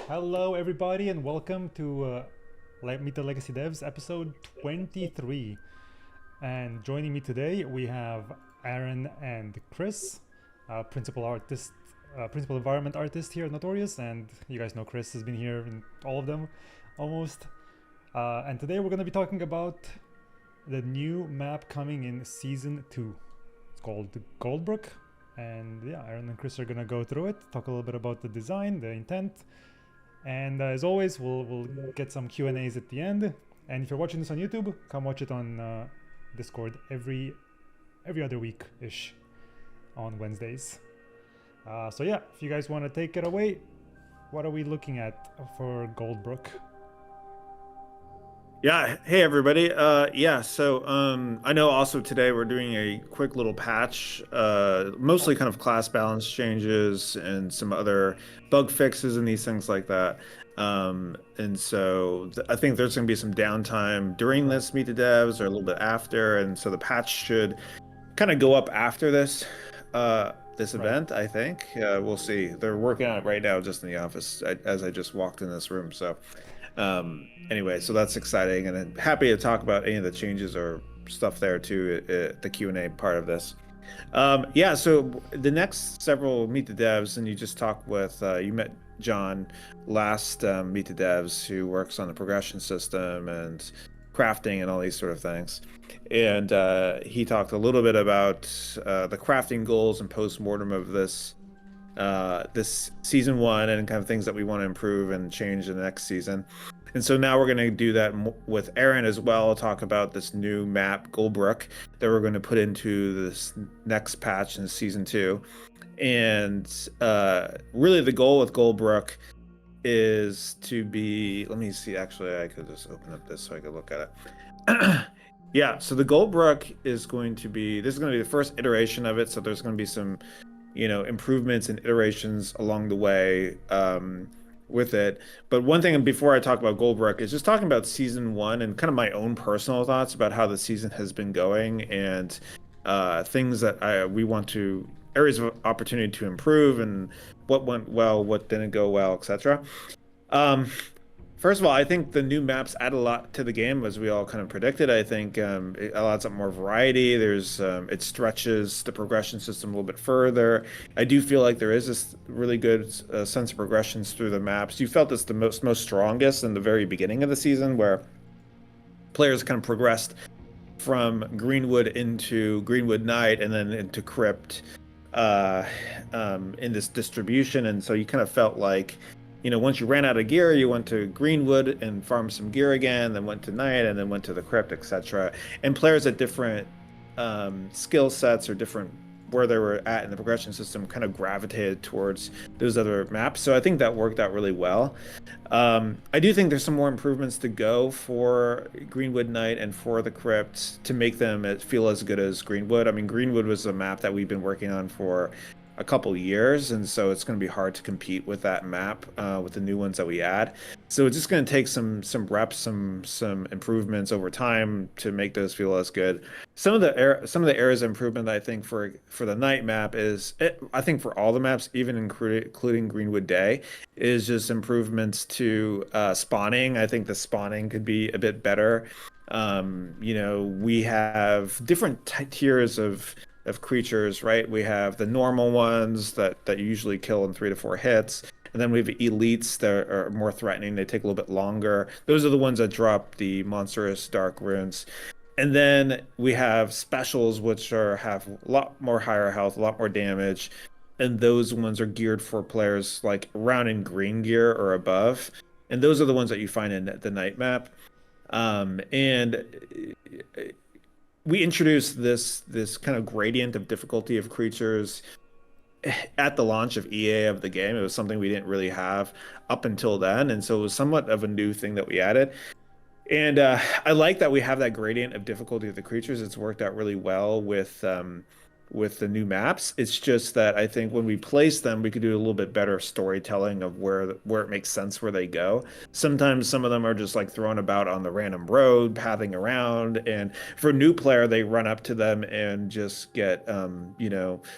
Hello, everybody, and welcome to Meet the Legacy Devs episode 23. And joining me today, we have Aaron and Chris, principal environment artist here at Notorious, and you guys know Chris has been here in all of them almost. And today we're going to be talking about the new map coming in season 2. It's called Goldbrook. And yeah, Aaron and Chris are going to go through it, talk a little bit about the design, the intent, and as always, we'll get some Q&As at the end. And if you're watching this on YouTube, come watch it on Discord every other week-ish on Wednesdays. So yeah, if you guys want to take it away, what are we looking at for Goldbrook? Yeah, hey everybody. I know also today we're doing a quick little patch, mostly kind of class balance changes and some other bug fixes and these things like that. I think there's going to be some downtime during this Meet the Devs or a little bit after, and so the patch should kind of go up after this event, I think. We'll see. They're working on it right now just in the office as I just walked in this room, so anyway, so that's exciting, and I'm happy to talk about any of the changes or stuff there too, the Q&A part of this. So the next several Meet the Devs, and you just talked with, you met John last Meet the Devs, who works on the progression system and crafting and all these sort of things. And he talked a little bit about the crafting goals and post-mortem of this season 1 and kind of things that we want to improve and change in the next season. And so now we're going to do that with Aaron as well, talk about this new map, Goldbrook, that we're going to put into this next patch in season 2. And really the goal with Goldbrook is to be, let me see, actually I could just open up this so I could look at it. Yeah, so the Goldbrook is going to be, this is going to be the first iteration of it, so there's going to be some improvements and iterations along the way with it. But one thing before I talk about Goldbrook is just talking about season 1 and kind of my own personal thoughts about how the season has been going and things that we want to, areas of opportunity to improve and what went well, what didn't go well, etc. First of all, I think the new maps add a lot to the game, as we all kind of predicted. I think it allows up more variety. There's it stretches the progression system a little bit further. I do feel like there is this really good sense of progressions through the maps. You felt this the most strongest in the very beginning of the season, where players kind of progressed from Greenwood into Greenwood Night and then into Crypt in this distribution, and so you kind of felt like, once you ran out of gear, you went to Greenwood and farmed some gear again, then went to Night, and then went to the Crypt, etc. And players at different skill sets or different where they were at in the progression system kind of gravitated towards those other maps. So I think that worked out really well. I do think there's some more improvements to go for Greenwood Night and for the Crypt to make them feel as good as Greenwood. I mean, Greenwood was a map that we've been working on for a couple years, and so it's going to be hard to compete with that map with the new ones that we add. So it's just going to take some reps, some improvements over time to make those feel as good. Some of the areas of improvement that I think for the night map I think for all the maps, even including Greenwood Day, is just improvements to spawning. I think the spawning could be a bit better. We have different tiers of creatures, right? We have the normal ones that you usually kill in 3 to 4 hits, and then we have elites that are more threatening. They take a little bit longer. Those are the ones that drop the monstrous dark runes. And then we have specials, which have a lot more higher health, a lot more damage, and those ones are geared for players like round in green gear or above, and those are the ones that you find in the night map. And we introduced this kind of gradient of difficulty of creatures at the launch of EA of the game. It was something we didn't really have up until then, and so it was somewhat of a new thing that we added. And I like that we have that gradient of difficulty of the creatures. It's worked out really well with with the new maps. It's just that I think when we place them, we could do a little bit better storytelling of where it makes sense where they go. Sometimes some of them are just like thrown about on the random road, pathing around, and for a new player, they run up to them and just get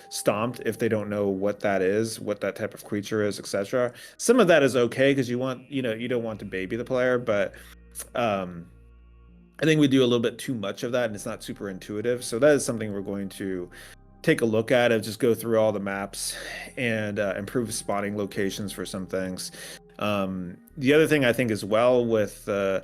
stomped if they don't know what that is, what that type of creature is, etc. Some of that is okay because you don't want to baby the player, but um I think we do a little bit too much of that and it's not super intuitive. So that is something we're going to take a look at, of just go through all the maps and improve spawning locations for some things. The other thing I think as well with the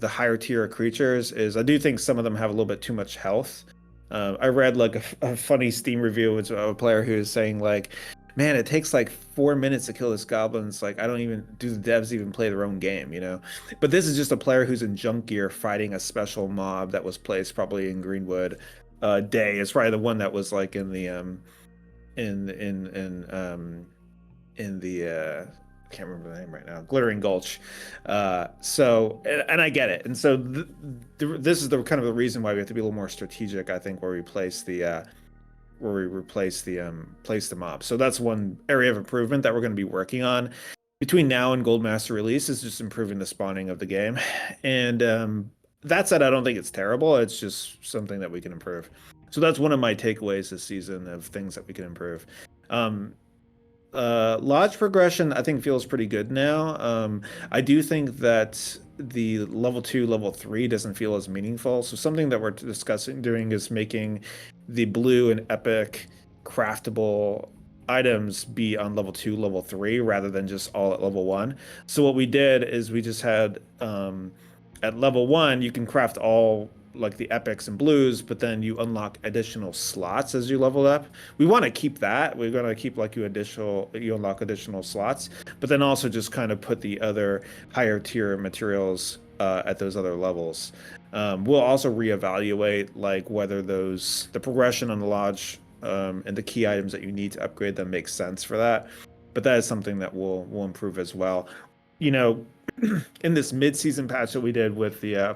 higher tier creatures is I do think some of them have a little bit too much health. I read like a funny Steam review of a player who was saying like, man, it takes like 4 minutes to kill this goblin. It's like, I don't even, do the devs even play their own game, you know? But this is just a player who's in junk gear fighting a special mob that was placed probably in Greenwood Day. It's probably the one that was like in the in the I can't remember the name right now, Glittering Gulch. And I get it. And so this is the kind of the reason why we have to be a little more strategic, I think, where we place the place the mob. So that's one area of improvement that we're going to be working on between now and Goldmaster release, is just improving the spawning of the game. And that said, I don't think it's terrible. It's just something that we can improve. So that's one of my takeaways this season of things that we can improve. Lodge progression I think feels pretty good now. I do think that the level 2, level 3 doesn't feel as meaningful. So something that we're discussing doing is making the blue and epic craftable items be on level 2, level 3 rather than just all at level 1. So what we did is we just had at level 1 you can craft all like the epics and blues, but then you unlock additional slots as you level up. We want to keep that. We're going to keep like you unlock additional slots, but then also just kind of put the other higher tier materials at those other levels. We'll also reevaluate like whether the progression on the lodge and the key items that you need to upgrade them make sense for that. But that is something that we'll improve as well. You know, in this mid-season patch that we did with the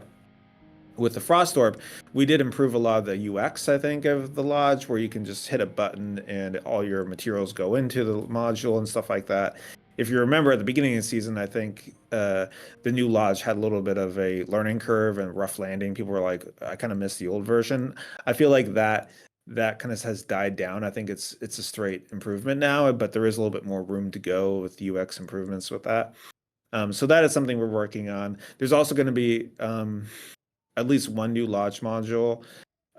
Frost Orb, we did improve a lot of the UX, I think, of the lodge, where you can just hit a button and all your materials go into the module and stuff like that. If you remember at the beginning of the season, I think the new lodge had a little bit of a learning curve and rough landing. People were like, I kind of miss the old version. I feel like that kind of has died down. I think it's a straight improvement now, but there is a little bit more room to go with UX improvements with that. So that is something we're working on. There's also going to be at least one new lodge module.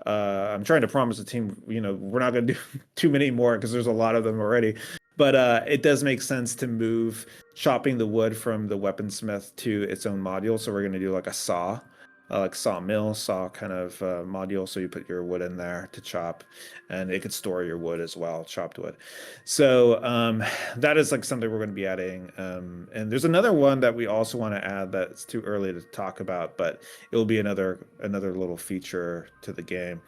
I'm trying to promise the team, we're not going to do too many more because there's a lot of them already. But it does make sense to move chopping the wood from the weaponsmith to its own module. So we're going to do like a saw, like sawmill, saw kind of module. So you put your wood in there to chop, and it could store your wood as well, chopped wood. So that is like something we're going to be adding. And there's another one that we also want to add that's too early to talk about, but it will be another little feature to the game.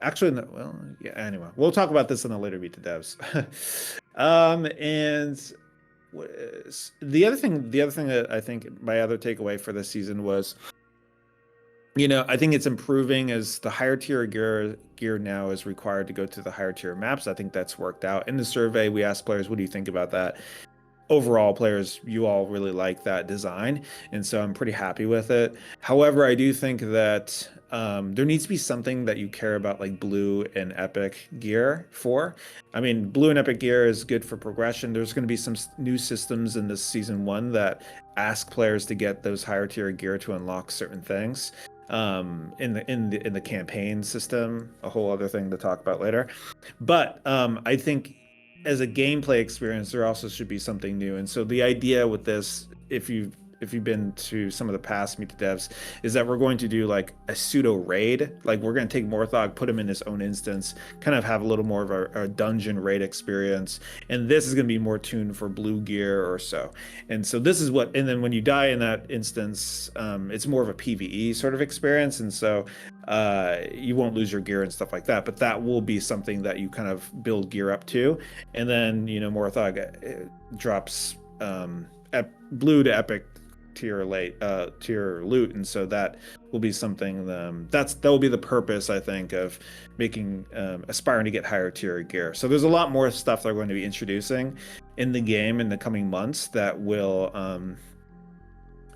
Actually, no, well, yeah, anyway, we'll talk about this in a later Meet the Devs. And the other thing that I think my other takeaway for this season was, I think it's improving as the higher tier gear now is required to go to the higher tier maps. I think that's worked out. In the survey, we asked players, what do you think about that? Overall, players, you all really like that design, and so I'm pretty happy with it. However, I do think that there needs to be something that you care about, like blue and epic gear for. I mean, blue and epic gear is good for progression. There's going to be some new systems in this season 1 that ask players to get those higher tier gear to unlock certain things in the campaign system, a whole other thing to talk about later. But I think as a gameplay experience, there also should be something new. And so the idea with this, if you've been to some of the past Meet the Devs, is that we're going to do like a pseudo raid. Like we're going to take Morthog, put him in his own instance, kind of have a little more of a dungeon raid experience. And this is going to be more tuned for blue gear or so. And so this is and then when you die in that instance, it's more of a PvE sort of experience. And so you won't lose your gear and stuff like that, but that will be something that you kind of build gear up to. And then, Morthog drops blue to epic tier loot, and so that will be something that will be the purpose, I think, of making aspiring to get higher tier gear. So there's a lot more stuff they're going to be introducing in the game in the coming months that will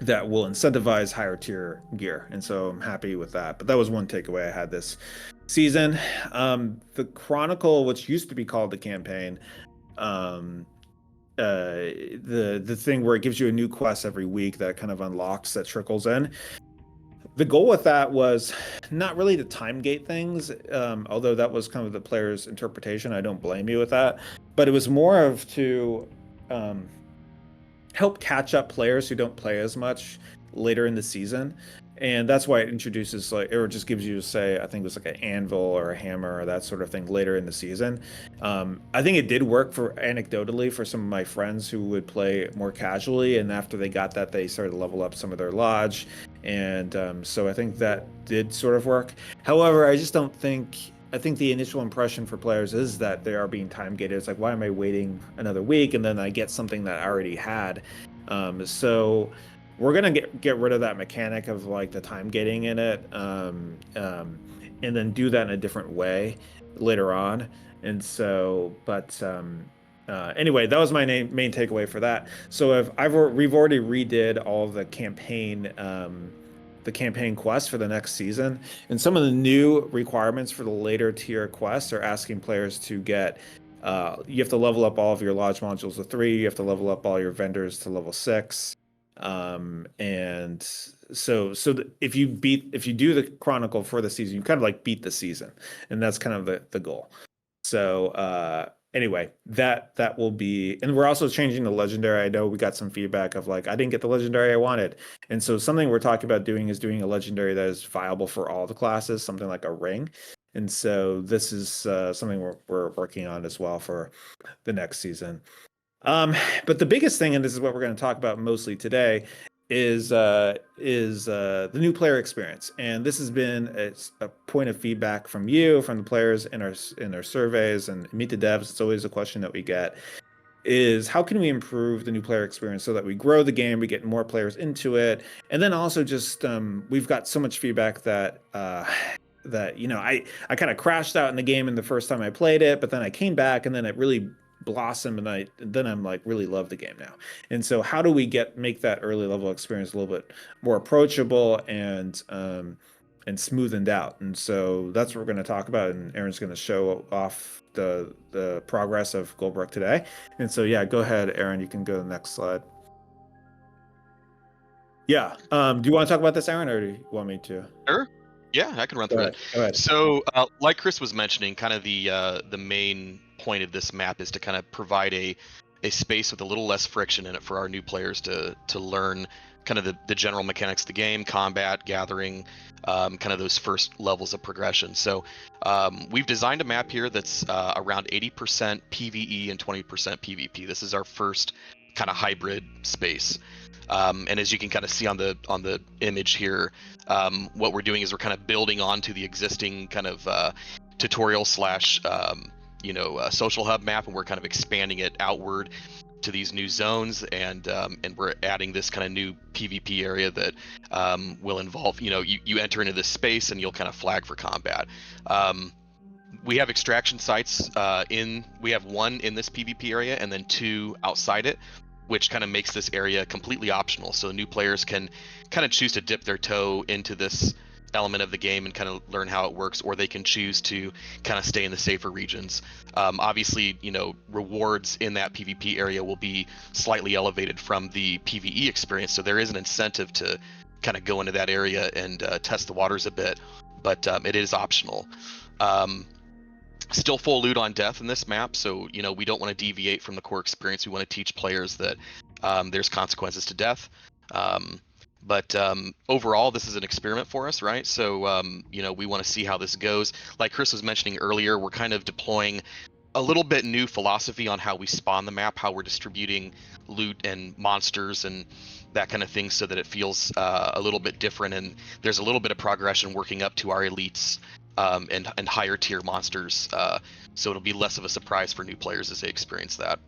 incentivize higher tier gear, and so I'm happy with that. But that was one takeaway I had this season. The Chronicle, which used to be called the campaign, the thing where it gives you a new quest every week that kind of unlocks, that trickles in. The goal with that was not really to time gate things, although that was kind of the player's interpretation. I don't blame you with that, but it was more of to help catch up players who don't play as much later in the season. And that's why it introduces, like, or just gives you, say, I think it was like an anvil or a hammer or that sort of thing later in the season. I think it did work for anecdotally for some of my friends who would play more casually, and after they got that, they started to level up some of their lodge, and so I think that did sort of work. However, I just don't think. I think the initial impression for players is that they are being time gated. It's like, why am I waiting another week and then I get something that I already had? So we're gonna get rid of that mechanic of like the time gating in it, and then do that in a different way later on. And so, but anyway, that was my main takeaway for that. So we've already redid all of the campaign quests for the next season, and some of the new requirements for the later tier quests are asking players to get. You have to level up all of your lodge modules to 3. You have to level up all your vendors to level 6. And so if you do the Chronicle for the season, you kind of like beat the season, and that's kind of the goal. So anyway, that will be, and we're also changing the legendary. I know we got some feedback of like, I didn't get the legendary I wanted, and so something we're talking about doing is doing a legendary that is viable for all the classes, something like a ring. And so this is something we're working on as well for the next season. But the biggest thing, and this is what we're going to talk about mostly today, is the new player experience. And this has been a point of feedback from you, from the players in our surveys and Meet the Devs. It's always a question that we get, is how can we improve the new player experience so that we grow the game, we get more players into it, and then also just we've got so much feedback that I kind of crashed out in the game in the first time I played it, but then I came back and then it really blossom, and then I'm like really love the game now. And so how do we make that early level experience a little bit more approachable and smoothened out? And so that's what we're going to talk about, and Aaron's going to show off the progress of Goldbrook today. And so yeah, go ahead, Aaron, you can go to the next slide. Yeah, do you want to talk about this, Aaron, or do you want me to? Sure. Yeah, I can run through it. Go ahead. So, like Chris was mentioning, kind of the main point of this map is to kind of provide a space with a little less friction in it for our new players to learn kind of the general mechanics of the game, combat, gathering, kind of those first levels of progression. So we've designed a map here that's around 80% PvE and 20% PvP. This is our first kind of hybrid space. And as you can kind of see on the image here, what we're doing is we're kind of building onto the existing kind of tutorial / social hub map, and we're kind of expanding it outward to these new zones, and we're adding this kind of new PvP area that will involve, you enter into this space and you'll kind of flag for combat. We have extraction sites we have 1 in this PvP area and then 2 outside it, which kind of makes this area completely optional. So new players can kind of choose to dip their toe into this element of the game and kind of learn how it works, or they can choose to kind of stay in the safer regions. Obviously, rewards in that PvP area will be slightly elevated from the PvE experience, so there is an incentive to kind of go into that area and test the waters a bit, but it is optional. Still full loot on death in this map, so we don't want to deviate from the core experience. We want to teach players that there's consequences to death. But overall, this is an experiment for us, right? So we want to see how this goes. Like Chris was mentioning earlier, we're kind of deploying a little bit new philosophy on how we spawn the map, how we're distributing loot and monsters and that kind of thing, so that it feels a little bit different, and there's a little bit of progression working up to our elites and higher tier monsters, so it'll be less of a surprise for new players as they experience that.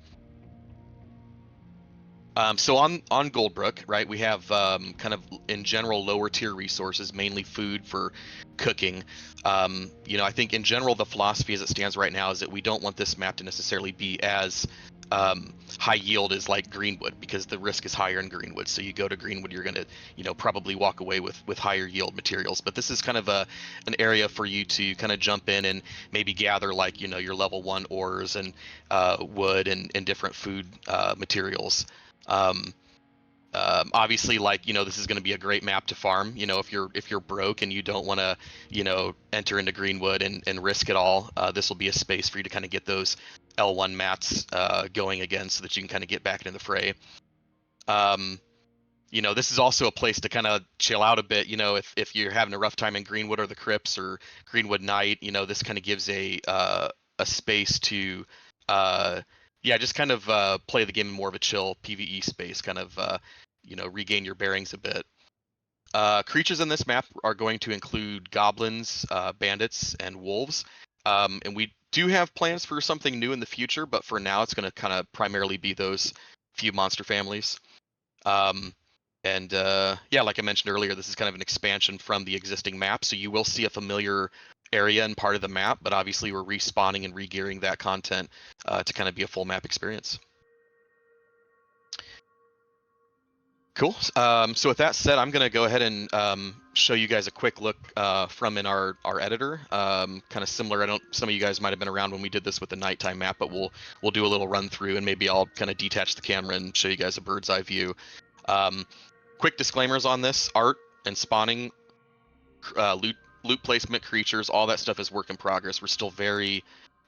So on Goldbrook, right, we have kind of in general lower tier resources, mainly food for cooking. I think in general the philosophy as it stands right now is that we don't want this map to necessarily be as high yield as like Greenwood, because the risk is higher in Greenwood. So you go to Greenwood, you're gonna probably walk away with higher yield materials. But this is kind of an area for you to kind of jump in and maybe gather like your level 1 ores and wood and different food materials. Um, Obviously, like this is going to be a great map to farm. If you're broke and you don't want to enter into Greenwood and risk it all, this will be a space for you to kind of get those L1 mats going again, so that you can kind of get back into the fray. This is also a place to kind of chill out a bit. If you're having a rough time in Greenwood or the Crypts or Greenwood Night, this kind of gives a space to just kind of play the game in more of a chill PvE space, kind of regain your bearings a bit. Creatures in this map are going to include goblins, bandits, and wolves. And we do have plans for something new in the future, but for now it's going to kind of primarily be those few monster families. Like I mentioned earlier, this is kind of an expansion from the existing map, so you will see a familiar area and part of the map, but obviously we're respawning and regearing that content to kind of be a full map experience. Cool. So with that said, I'm going to go ahead and show you guys a quick look from in our editor. Kind of similar. Some of you guys might have been around when we did this with the nighttime map, but we'll do a little run through, and maybe I'll kind of detach the camera and show you guys a bird's eye view. Quick disclaimers on this: art and spawning, loot placement, creatures, all that stuff is work in progress. We're still very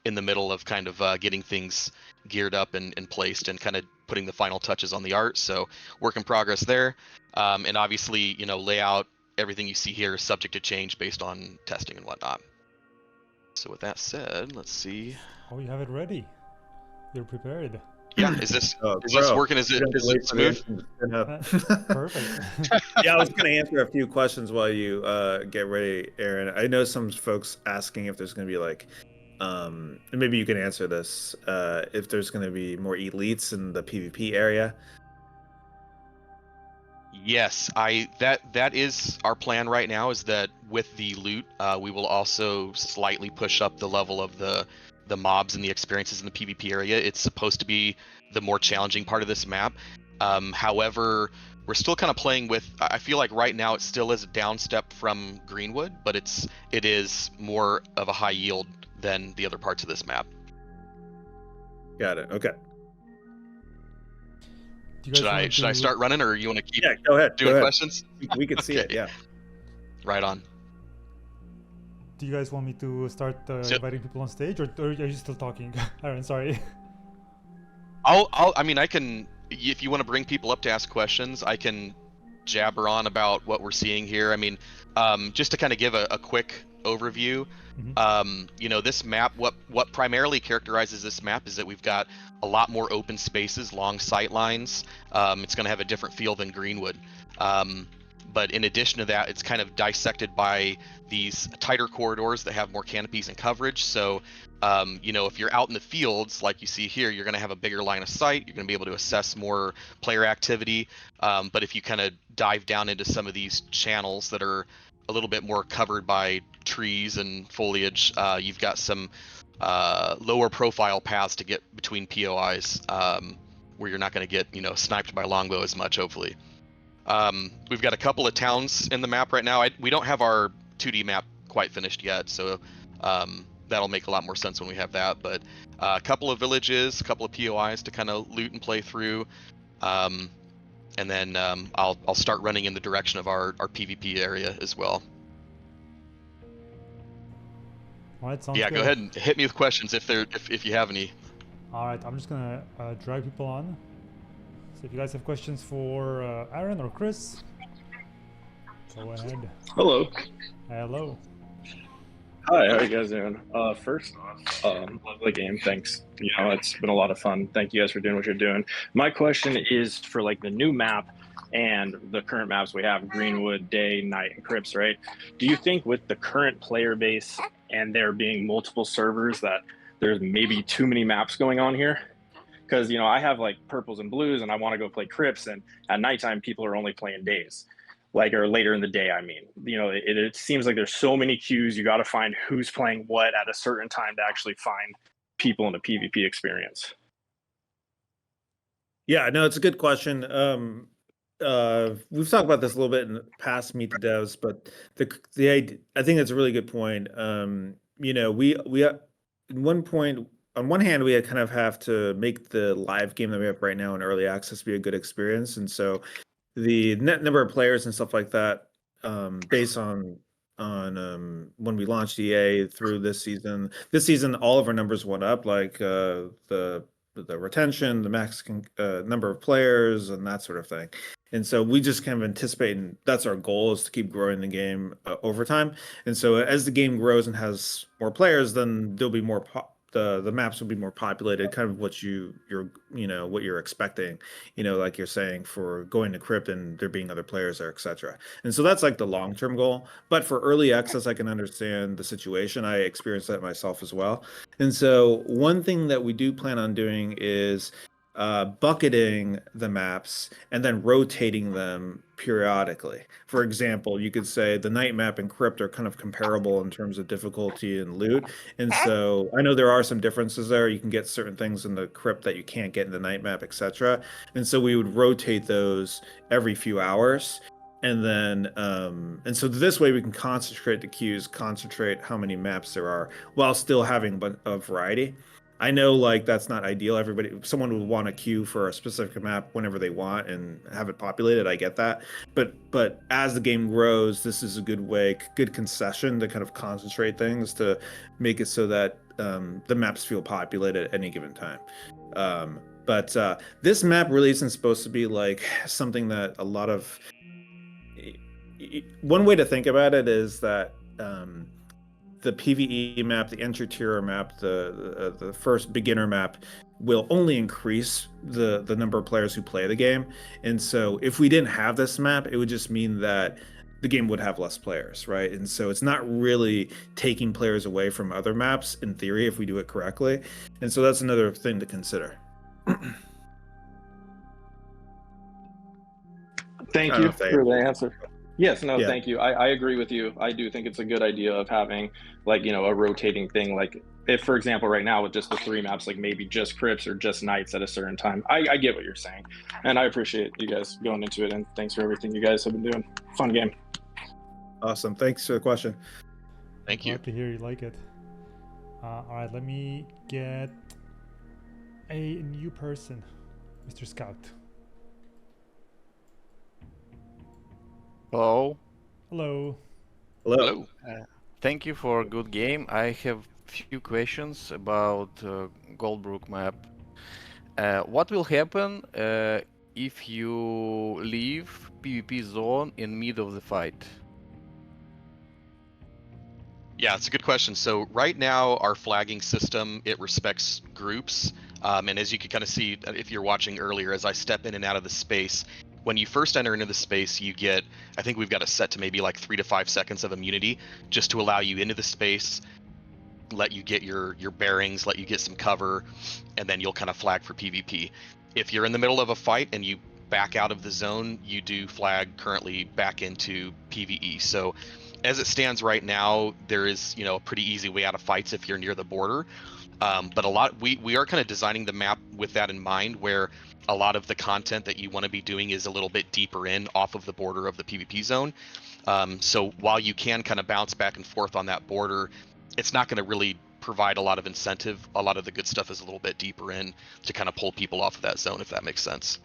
in the middle of kind of getting things geared up and placed, and kind of putting the final touches on the art. So work in progress there. And obviously, layout, everything you see here is subject to change based on testing and whatnot. So with that said, let's see. Oh, you have it ready. You're prepared. Yeah, is this working? Is it smooth? Perfect. Yeah, I was going to answer a few questions while you get ready, Aaron. I know some folks asking if there's going to be like, and maybe you can answer this, if there's going to be more elites in the PvP area. Yes, that is our plan right now, is that with the loot, we will also slightly push up the level of the mobs and the experiences in the PvP area. It's supposed to be the more challenging part of this map. However, we're still kind of playing with, I feel like right now it still is a down step from Greenwood, but it is more of a high yield than the other parts of this map. Got it. Okay. Should I start running, or you want to keep go ahead. doing questions? We could see it, yeah. Right on. Do you guys want me to start inviting people on stage, or are you still talking? Aaron, sorry. I can, if you want to bring people up to ask questions, I can jabber on about what we're seeing here. I mean, just to kind of give a quick overview. Mm-hmm. This map, what primarily characterizes this map is that we've got a lot more open spaces, long sight lines. It's going to have a different feel than Greenwood. But in addition to that, it's kind of dissected by these tighter corridors that have more canopies and coverage. So, if you're out in the fields, like you see here, you're going to have a bigger line of sight. You're going to be able to assess more player activity. But if you kind of dive down into some of these channels that are a little bit more covered by trees and foliage, you've got some lower profile paths to get between POIs, where you're not going to get sniped by longbow as much, hopefully. We've got a couple of towns in the map right now. We don't have our 2D map quite finished yet, so that'll make a lot more sense when we have that. But a couple of villages, a couple of POIs to kind of loot and play through, and then I'll start running in the direction of our PvP area as well. All right, sounds good. Go ahead and hit me with questions if you have any. All right, I'm just gonna drag people on. So if you guys have questions for Aaron or Chris, go ahead. Hello. Hello. Hi, how are you guys doing? First off, love the game, thanks. It's been a lot of fun. Thank you guys for doing what you're doing. My question is for like the new map and the current maps we have, Greenwood, Day, Night, and Crypts, right? Do you think with the current player base and there being multiple servers that there's maybe too many maps going on here? because I have like purples and blues, and I want to go play crypts, and at nighttime people are only playing days, like, or later in the day. I mean, it seems like there's so many queues. You got to find who's playing what at a certain time to actually find people in the PvP experience. Yeah, no, it's a good question. We've talked about this a little bit in the past Meet the Devs, but the idea, I think that's a really good point. We at one point, on one hand, we had kind of have to make the live game that we have right now in early access be a good experience, and so the net number of players and stuff like that, based on when we launched EA through this season. This season, all of our numbers went up, like the retention, the max number of players, and that sort of thing. And so we just kind of anticipate, and that's our goal, is to keep growing the game over time. And so as the game grows and has more players, then there'll be more the maps will be more populated, kind of what you're expecting, like you're saying, for going to crypt and there being other players there, etc. And so that's like the long-term goal. But for early access, I can understand the situation. I experienced that myself as well. And so one thing that we do plan on doing is bucketing the maps and then rotating them periodically. For example, you could say the night map and crypt are kind of comparable in terms of difficulty and loot. And so I know there are some differences there. You can get certain things in the crypt that you can't get in the night map, etc. And so we would rotate those every few hours. And then, and so this way we can concentrate the queues, concentrate how many maps there are, while still having a variety. I know, like, that's not ideal. Someone would want a queue for a specific map whenever they want and have it populated. I get that, but as the game grows, this is a good concession to kind of concentrate things to make it so that the maps feel populated at any given time. But this map really isn't supposed to be like something that a lot of. One way to think about it is that the PvE map, the entry tier map, the first beginner map will only increase the number of players who play the game. And so if we didn't have this map, it would just mean that the game would have less players, right? And so it's not really taking players away from other maps in theory if we do it correctly. And so that's another thing to consider. Thank you for the answer. Yes, no, thank you. I agree with you. I do think it's a good idea of having, like, a rotating thing. Like, if, for example, right now with just the 3 maps, like maybe just crypts or just nights at a certain time. I get what you're saying. And I appreciate you guys going into it. And thanks for everything you guys have been doing. Fun game. Awesome. Thanks for the question. Thank you. Glad to hear you like it. All right, let me get a new person, Mr. Scout. Hello. Hello. Hello. Thank you for a good game. I have few questions about Goldbrook map. What will happen if you leave PvP zone in mid of the fight? Yeah, it's a good question. So right now, our flagging system, it respects groups. And as you can kind of see, if you're watching earlier, as I step in and out of the space, when you first enter into the space, you get, I think we've got it set to maybe like 3 to 5 seconds of immunity, just to allow you into the space, let you get your bearings, let you get some cover, and then you'll kind of flag for PvP. If you're in the middle of a fight and you back out of the zone, you do flag currently back into PvE. So as it stands right now, there is, a pretty easy way out of fights if you're near the border. But we are kind of designing the map with that in mind, where a lot of the content that you want to be doing is a little bit deeper in off of the border of the PvP zone. So while you can kind of bounce back and forth on that border, it's not going to really provide a lot of incentive. A lot of the good stuff is a little bit deeper in to kind of pull people off of that zone, if that makes sense.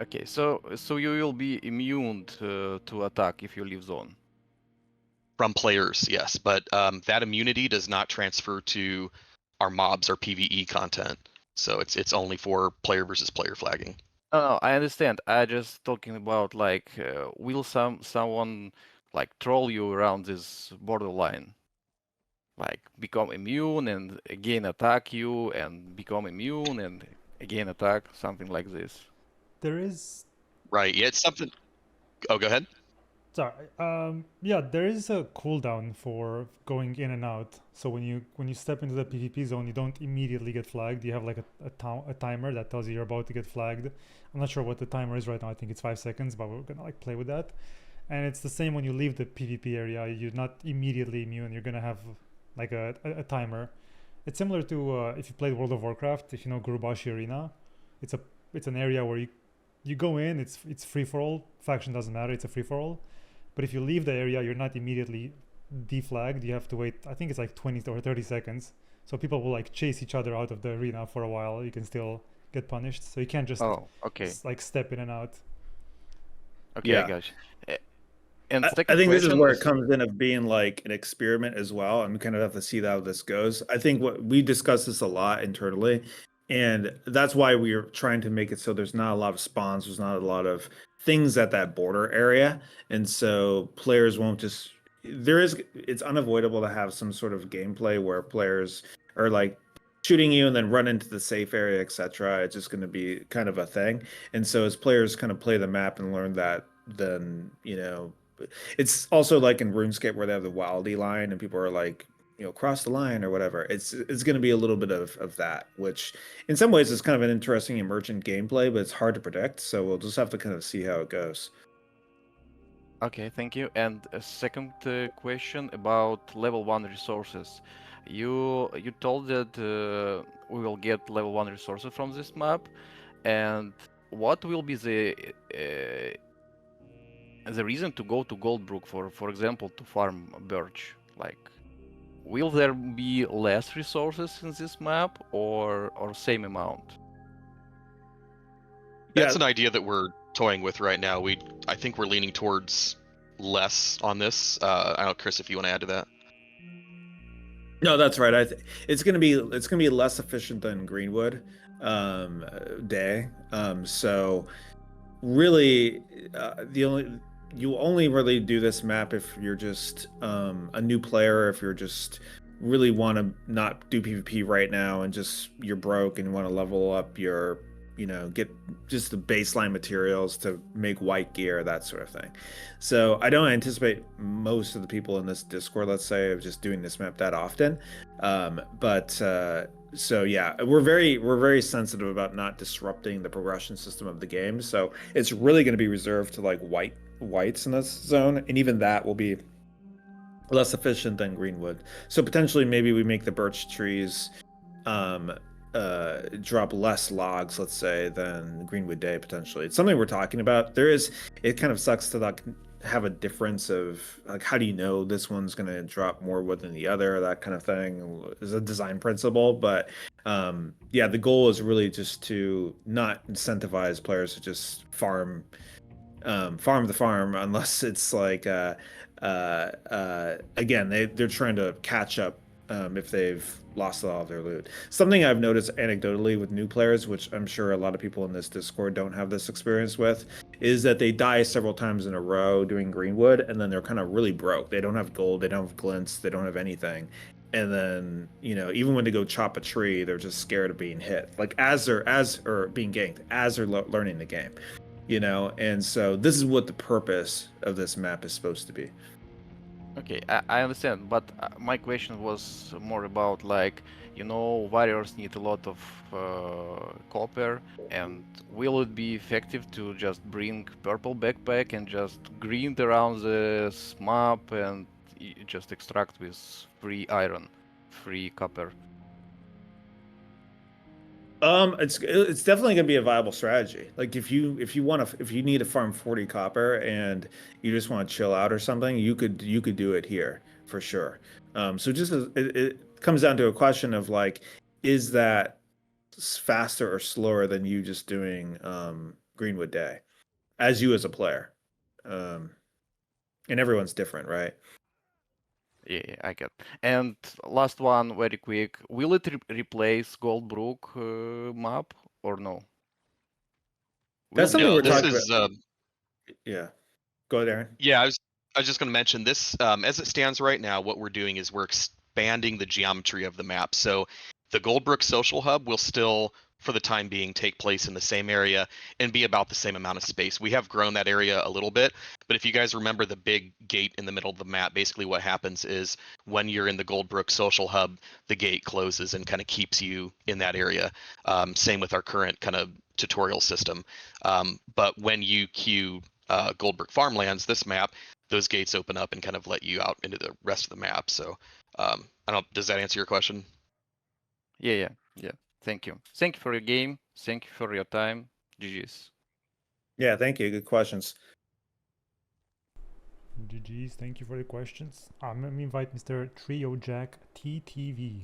Okay, so you will be immune to attack if you leave zone. From players, yes, but that immunity does not transfer to our mobs or PvE content. So it's only for player versus player flagging. No, I understand. I just talking about, like, will someone like troll you around this borderline, like become immune and again attack you and become immune and again attack, something like this. There is. Right. Yeah, it's something. Oh, go ahead. Sorry. Yeah, there is a cooldown for going in and out. So when you step into the PvP zone, you don't immediately get flagged. You have like a timer that tells you you're about to get flagged. I'm not sure what the timer is right now. I think it's 5 seconds, but we're gonna like play with that. And it's the same when you leave the PvP area. You're not immediately immune. You're gonna have like a timer. It's similar to if you played World of Warcraft. If you know Gurubashi Arena, it's a it's an area where you go in. It's free for all. Faction doesn't matter. It's a free for all. But if you leave the area, you're not immediately deflagged. You have to wait. I think it's like 20 or 30 seconds. So people will like chase each other out of the arena for a while. You can still get punished. So you can't just Oh, okay. like step in and out. Okay, I Yeah. got you. And I second think this is question where it comes in of being like an experiment as well, and we kind of have to see how this goes. I think what we discussed this a lot internally, and that's why we are trying to make it so there's not a lot of spawns, there's not a lot of things at that border area, and so players won't just. It's unavoidable to have some sort of gameplay where players are like shooting you and then run into the safe area, etc. It's just going to be kind of a thing, and so as players kind of play the map and learn that, then it's also like in RuneScape where they have the wildy line and people are like, cross the line or whatever. It's going to be a little bit of that, which in some ways is kind of an interesting emergent gameplay, but it's hard to predict. So we'll just have to kind of see how it goes. Okay, thank you. And a second question about level 1 resources. You told that we will get level 1 resources from this map, and what will be the reason to go to Goldbrook for example, to farm birch? Like, will there be less resources in this map or same amount? That's an idea that we're toying with right now. I think we're leaning towards less on this. I don't know, Chris, if you want to add to that. No, that's right. It's gonna be less efficient than Greenwood day. So really, you only really do this map if you're just a new player, if you're just really want to not do PvP right now and just you're broke and you want to level up your get just the baseline materials to make white gear, that sort of thing. So I don't anticipate most of the people in this Discord, let's say, of just doing this map that often. So yeah, we're very sensitive about not disrupting the progression system of the game. So it's really going to be reserved to like whites in this zone, and even that will be less efficient than Greenwood. So potentially maybe we make the birch trees drop less logs, let's say, than Greenwood Day potentially. It's something we're talking about. It kind of sucks to like have a difference of like how do you know this one's going to drop more wood than the other, that kind of thing is a design principle. But yeah, the goal is really just to not incentivize players to just farm the farm unless it's like again they're trying to catch up if they've lost all of their loot. Something I've noticed anecdotally with new players, which I'm sure a lot of people in this Discord don't have this experience with, is that they die several times in a row doing Greenwood, and then they're kind of really broke. They don't have gold, they don't have glints, they don't have anything. And then, even when they go chop a tree, they're just scared of being hit. Like or being ganked as they're learning the game. And so this is what the purpose of this map is supposed to be. Okay, I understand, but my question was more about like, warriors need a lot of copper, and will it be effective to just bring purple backpack and just grind around this map and just extract with free iron, free copper? It's definitely gonna be a viable strategy. Like if you need to farm 40 copper and you just want to chill out or something, you could do it here for sure. So just it comes down to a question of like, is that faster or slower than you just doing Greenwood Day as a player? And everyone's different, right? Yeah, I get. And last one, very quick. Will it replace Goldbrook map or no? That's something No, we're this talking is about. Yeah. Go ahead, Aaron. yeah. I was just going to mention this. As it stands right now, what we're doing is we're expanding the geometry of the map. So the Goldbrook Social Hub will still for the time being, take place in the same area and be about the same amount of space. We have grown that area a little bit, but if you guys remember the big gate in the middle of the map, basically what happens is when you're in the Goldbrook social hub, the gate closes and kind of keeps you in that area. Same with our current kind of tutorial system. But when you queue Goldbrook Farmlands, this map, those gates open up and kind of let you out into the rest of the map. So I don't. Does that answer your question? Yeah. Thank you. Thank you for your game. Thank you for your time. GG's. Yeah, thank you. Good questions. GG's, thank you for the questions. Let me invite Mr. Trio Jack TTV.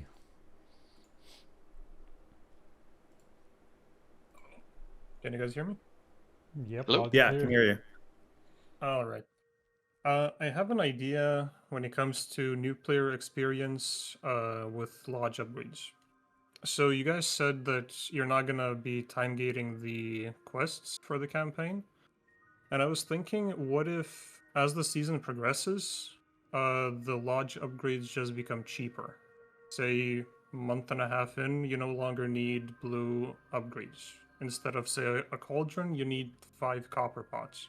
Can you guys hear me? Yep. Hello? Yeah, I can hear you. All right. I have an idea when it comes to new player experience with lodge upgrades. So you guys said that you're not gonna be time gating the quests for the campaign, and I was thinking, what if as the season progresses, the lodge upgrades just become cheaper? Say month and a half in, you no longer need blue upgrades. Instead of say a cauldron, you need 5 copper pots.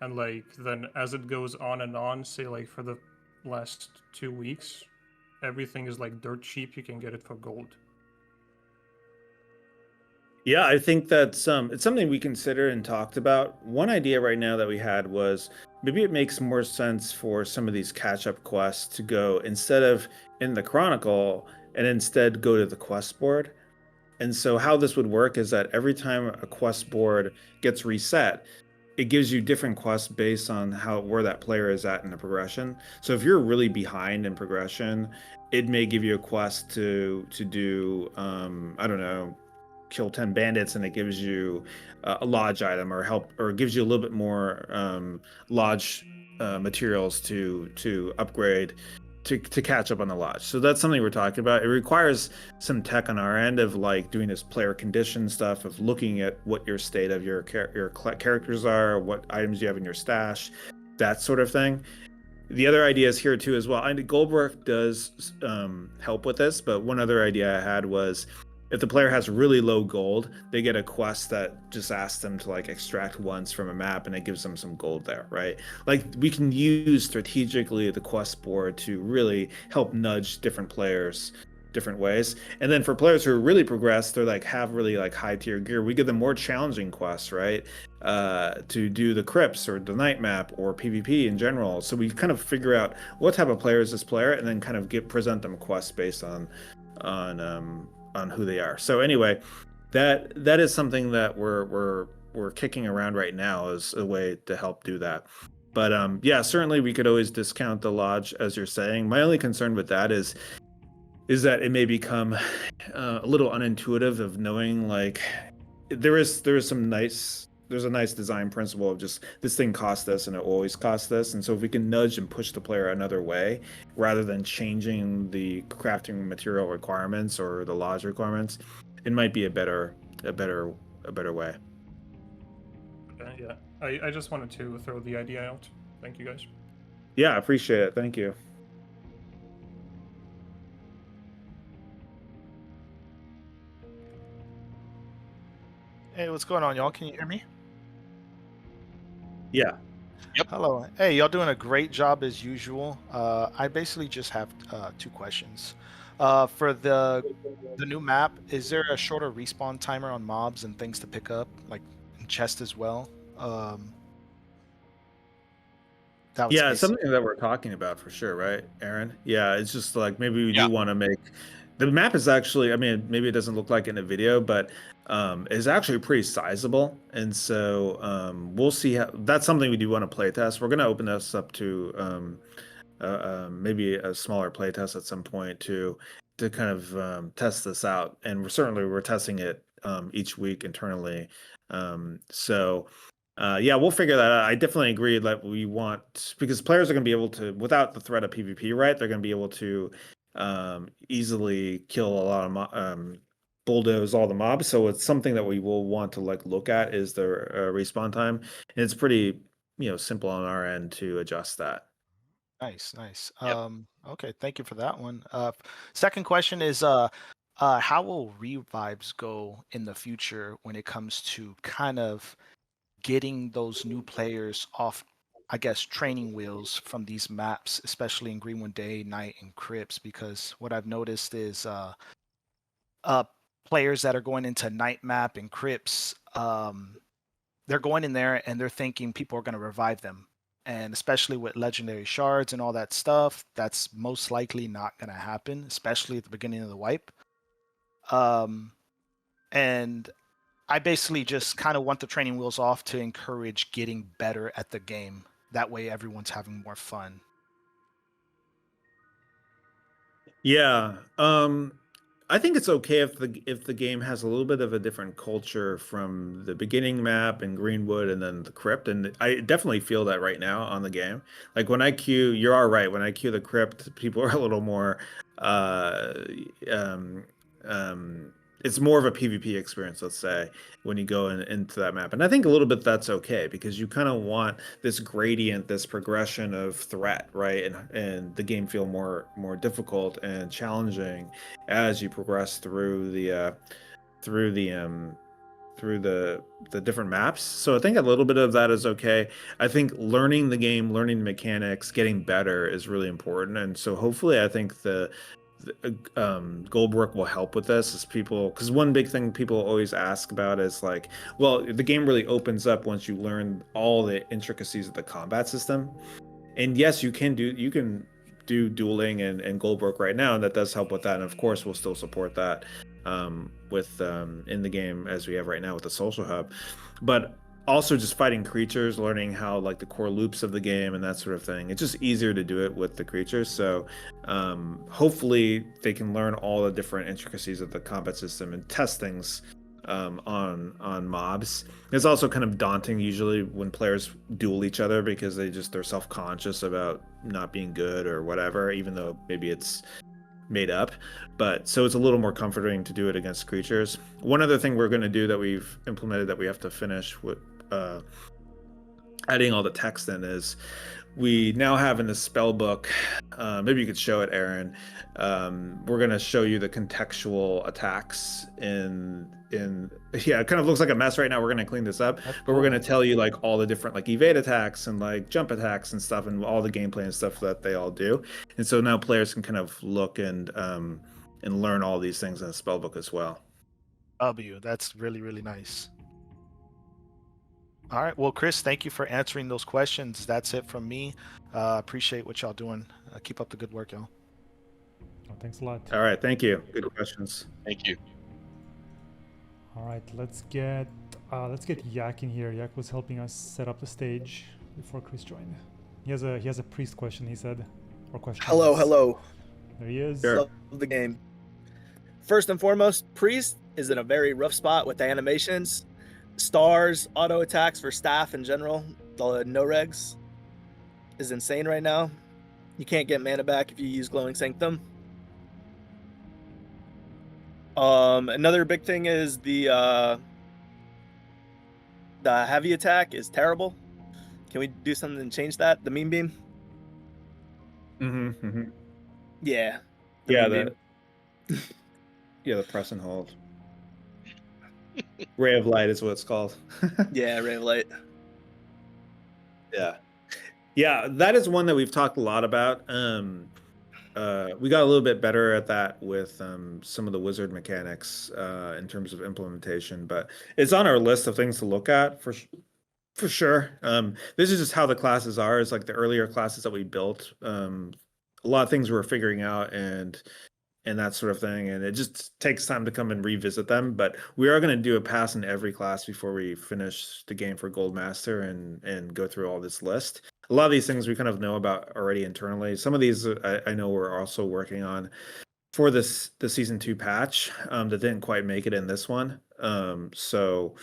And like then as it goes on and on, say like for the last 2 weeks, everything is like dirt cheap, you can get it for gold. Yeah, I think that's it's something we considered and talked about. One idea right now that we had was maybe it makes more sense for some of these catch-up quests to go instead of in the Chronicle and instead go to the quest board. And so how this would work is that every time a quest board gets reset, it gives you different quests based on where that player is at in the progression. So if you're really behind in progression, it may give you a quest to do I don't know, kill 10 bandits, and it gives you a lodge item or gives you a little bit more lodge materials to upgrade to catch up on the lodge. So that's something we're talking about. It requires some tech on our end of like doing this player condition stuff, of looking at what your state of your characters are, what items you have in your stash, that sort of thing. The other ideas here too as well. I think Goldbrook does help with this, but one other idea I had was if the player has really low gold, they get a quest that just asks them to like extract once from a map, and it gives them some gold there, right? Like we can use strategically the quest board to really help nudge different players different ways. And then for players who are really progressed, they're like have really like high tier gear, we give them more challenging quests, right? To do the crypts or the night map or PvP in general. So we kind of figure out what type of player is this player, and then kind of present them quests based on who they are. So anyway, that is something that we're kicking around right now as a way to help do that. But yeah, certainly we could always discount the lodge, as you're saying. My only concern with that is that it may become a little unintuitive of knowing like there's a nice design principle of just this thing costs this and it always costs this. And so if we can nudge and push the player another way rather than changing the crafting material requirements or the lodge requirements, it might be a better way. Yeah, I just wanted to throw the idea out. Thank you guys. Yeah, I appreciate it. Thank you. Hey, what's going on, y'all? Can you hear me? Yeah. Yep. Hello. Hey, y'all doing a great job as usual. I basically just have 2 questions. For the new map, is there a shorter respawn timer on mobs and things to pick up, like in chest as well? That was Yeah, it's something that we're talking about for sure, right, Aaron? Yeah, it's just like maybe we do want to make the map is actually, I mean, maybe it doesn't look like it in a video, but is actually pretty sizable. And so we'll see how that's something we do want to play test. We're going to open this up to maybe a smaller play test at some point to kind of test this out. And we're testing it each week internally. Yeah, we'll figure that out. I definitely agree that we want, because players are going to be able to, without the threat of PvP, right? They're going to be able to easily kill a lot of bulldoze all the mobs. So it's something that we will want to like look at is the respawn time, and it's pretty simple on our end to adjust that. Nice. Yep. Okay, thank you for that one. Second question is how will revives go in the future when it comes to kind of getting those new players off, I guess, training wheels from these maps, especially in Greenwood Day, Night, and Crypts? Because what I've noticed is players that are going into Night Map and Crypts, they're going in there and they're thinking people are going to revive them. And especially with legendary shards and all that stuff, that's most likely not going to happen, especially at the beginning of the wipe. And I basically just kind of want the training wheels off to encourage getting better at the game. That way everyone's having more fun. Yeah. I think it's okay if the game has a little bit of a different culture from the beginning map and Greenwood and then the crypt. And I definitely feel that right now on the game. Like when I queue, you are right. When I queue the crypt, people are a little more um it's more of a PvP experience, let's say, when you go into that map. And I think a little bit that's okay because you kind of want this gradient, this progression of threat, right? And the game feel more difficult and challenging as you progress through the different maps. So I think a little bit of that is okay. I think learning the game, learning the mechanics, getting better is really important. And so hopefully I think the Goldbrook will help with this as people, because one big thing people always ask about is like, well, the game really opens up once you learn all the intricacies of the combat system. And yes, you can do dueling and Goldbrook right now, and that does help with that. And of course, we'll still support that with in the game as we have right now with the social hub. But also just fighting creatures, learning how like the core loops of the game and that sort of thing. It's just easier to do it with the creatures. So hopefully they can learn all the different intricacies of the combat system and test things on mobs. It's also kind of daunting usually when players duel each other because they're self-conscious about not being good or whatever, even though maybe it's made up. But so it's a little more comforting to do it against creatures. One other thing we're going to do that we've implemented that we have to finish with adding all the text in is we now have in the spell book, maybe you could show it, Aaron. We're going to show you the contextual attacks in yeah, it kind of looks like a mess right now. We're going to clean this up, but we're going to tell you like all the different like evade attacks and like jump attacks and stuff and all the gameplay and stuff that they all do. And so now players can kind of look and learn all these things in the spell book as well. That's really, really nice. All right. Well, Chris, thank you for answering those questions. That's it from me. Appreciate what y'all doing. Keep up the good work, y'all. Oh, thanks a lot. All right. Thank you. Good questions. Thank you. All right, let's get Yak in here. Yak was helping us set up the stage before Chris joined. He has a priest question, he said, or question. Hello. There he is. Sure. Love the game. First and foremost, priest is in a very rough spot with the animations, stars, auto attacks for staff in general. The no regs is insane right now. You can't get mana back if you use Glowing Sanctum. Another big thing is the heavy attack is terrible. Can we do something to change that? The Mean Beam? Yeah. The press and hold. Ray of Light is what it's called. Yeah, Ray of Light. Yeah, that is one that we've talked a lot about. We got a little bit better at that with some of the wizard mechanics in terms of implementation, but it's on our list of things to look at for sure. This is just how the classes are. It's like the earlier classes that we built. A lot of things we're figuring out and that sort of thing, and it just takes time to come and revisit them. But we are going to do a pass in every class before we finish the game for Gold Master and go through all this list. A lot of these things we kind of know about already internally. Some of these I know we're also working on for the season 2 patch that didn't quite make it in this one. So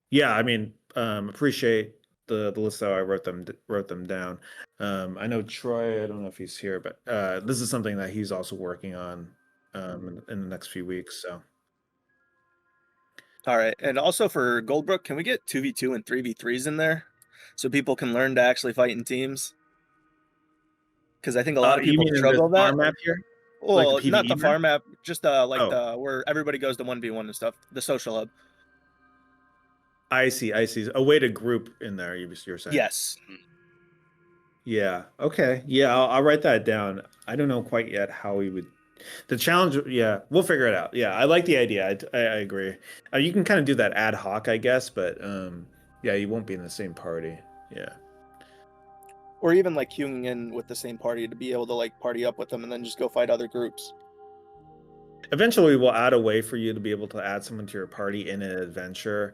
yeah, I mean, appreciate the list though. I wrote them down. I know Troy, I don't know if he's here, but this is something that he's also working on in the next few weeks. So All right. And also for Goldbrook, can we get 2v2 and 3v3s in there so people can learn to actually fight in teams? Because I think a lot of you people mean in struggle this with that. farm map here? Well, the not PvE the map? farm map, just like Oh. the where everybody goes to 1v1 and stuff. The social hub. I see. A way to group in there, you're saying? Yes. Yeah. Okay. Yeah, I'll write that down. I don't know quite yet how we would. The challenge, yeah, we'll figure it out. Yeah, I like the idea. I agree. You can kind of do that ad hoc, I guess, but yeah, you won't be in the same party. Yeah. Or even like queuing in with the same party to be able to like party up with them and then just go fight other groups. Eventually, we'll add a way for you to be able to add someone to your party in an adventure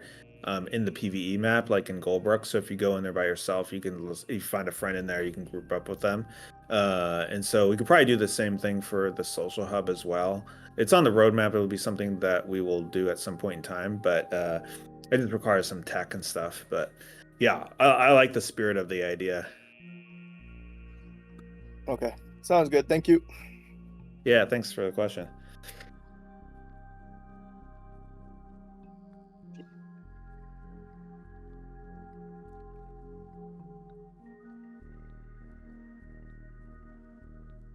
in the PvE map, like in Goldbrook. So if you go in there by yourself, if you find a friend in there, you can group up with them. And so we could probably do the same thing for the social hub as well. It's on the roadmap. It will be something that we will do at some point in time, but it just requires some tech and stuff. But yeah, I like the spirit of the idea. Okay. Sounds good. Thank you. Yeah, thanks for the question.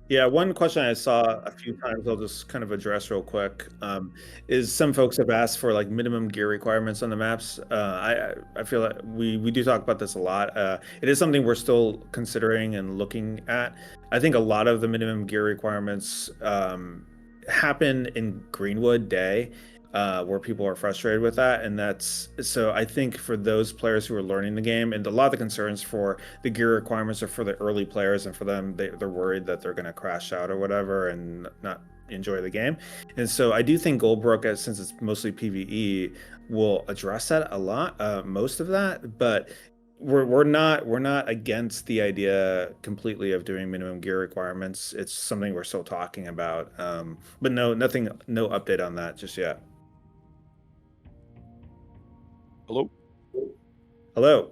Yeah, one question I saw a few times, I'll just kind of address real quick, is some folks have asked for like minimum gear requirements on the maps. I feel like we do talk about this a lot. It is something we're still considering and looking at. I think a lot of the minimum gear requirements happen in Greenwood Day, where people are frustrated with that, and that's so. I think for those players who are learning the game, and a lot of the concerns for the gear requirements are for the early players, and for them, they're worried that they're going to crash out or whatever and not enjoy the game. And so I do think Goldbrook, since it's mostly PvE, will address that a lot, most of that, but. We're not against the idea completely of doing minimum gear requirements. It's something we're still talking about, but no update on that just yet. Hello.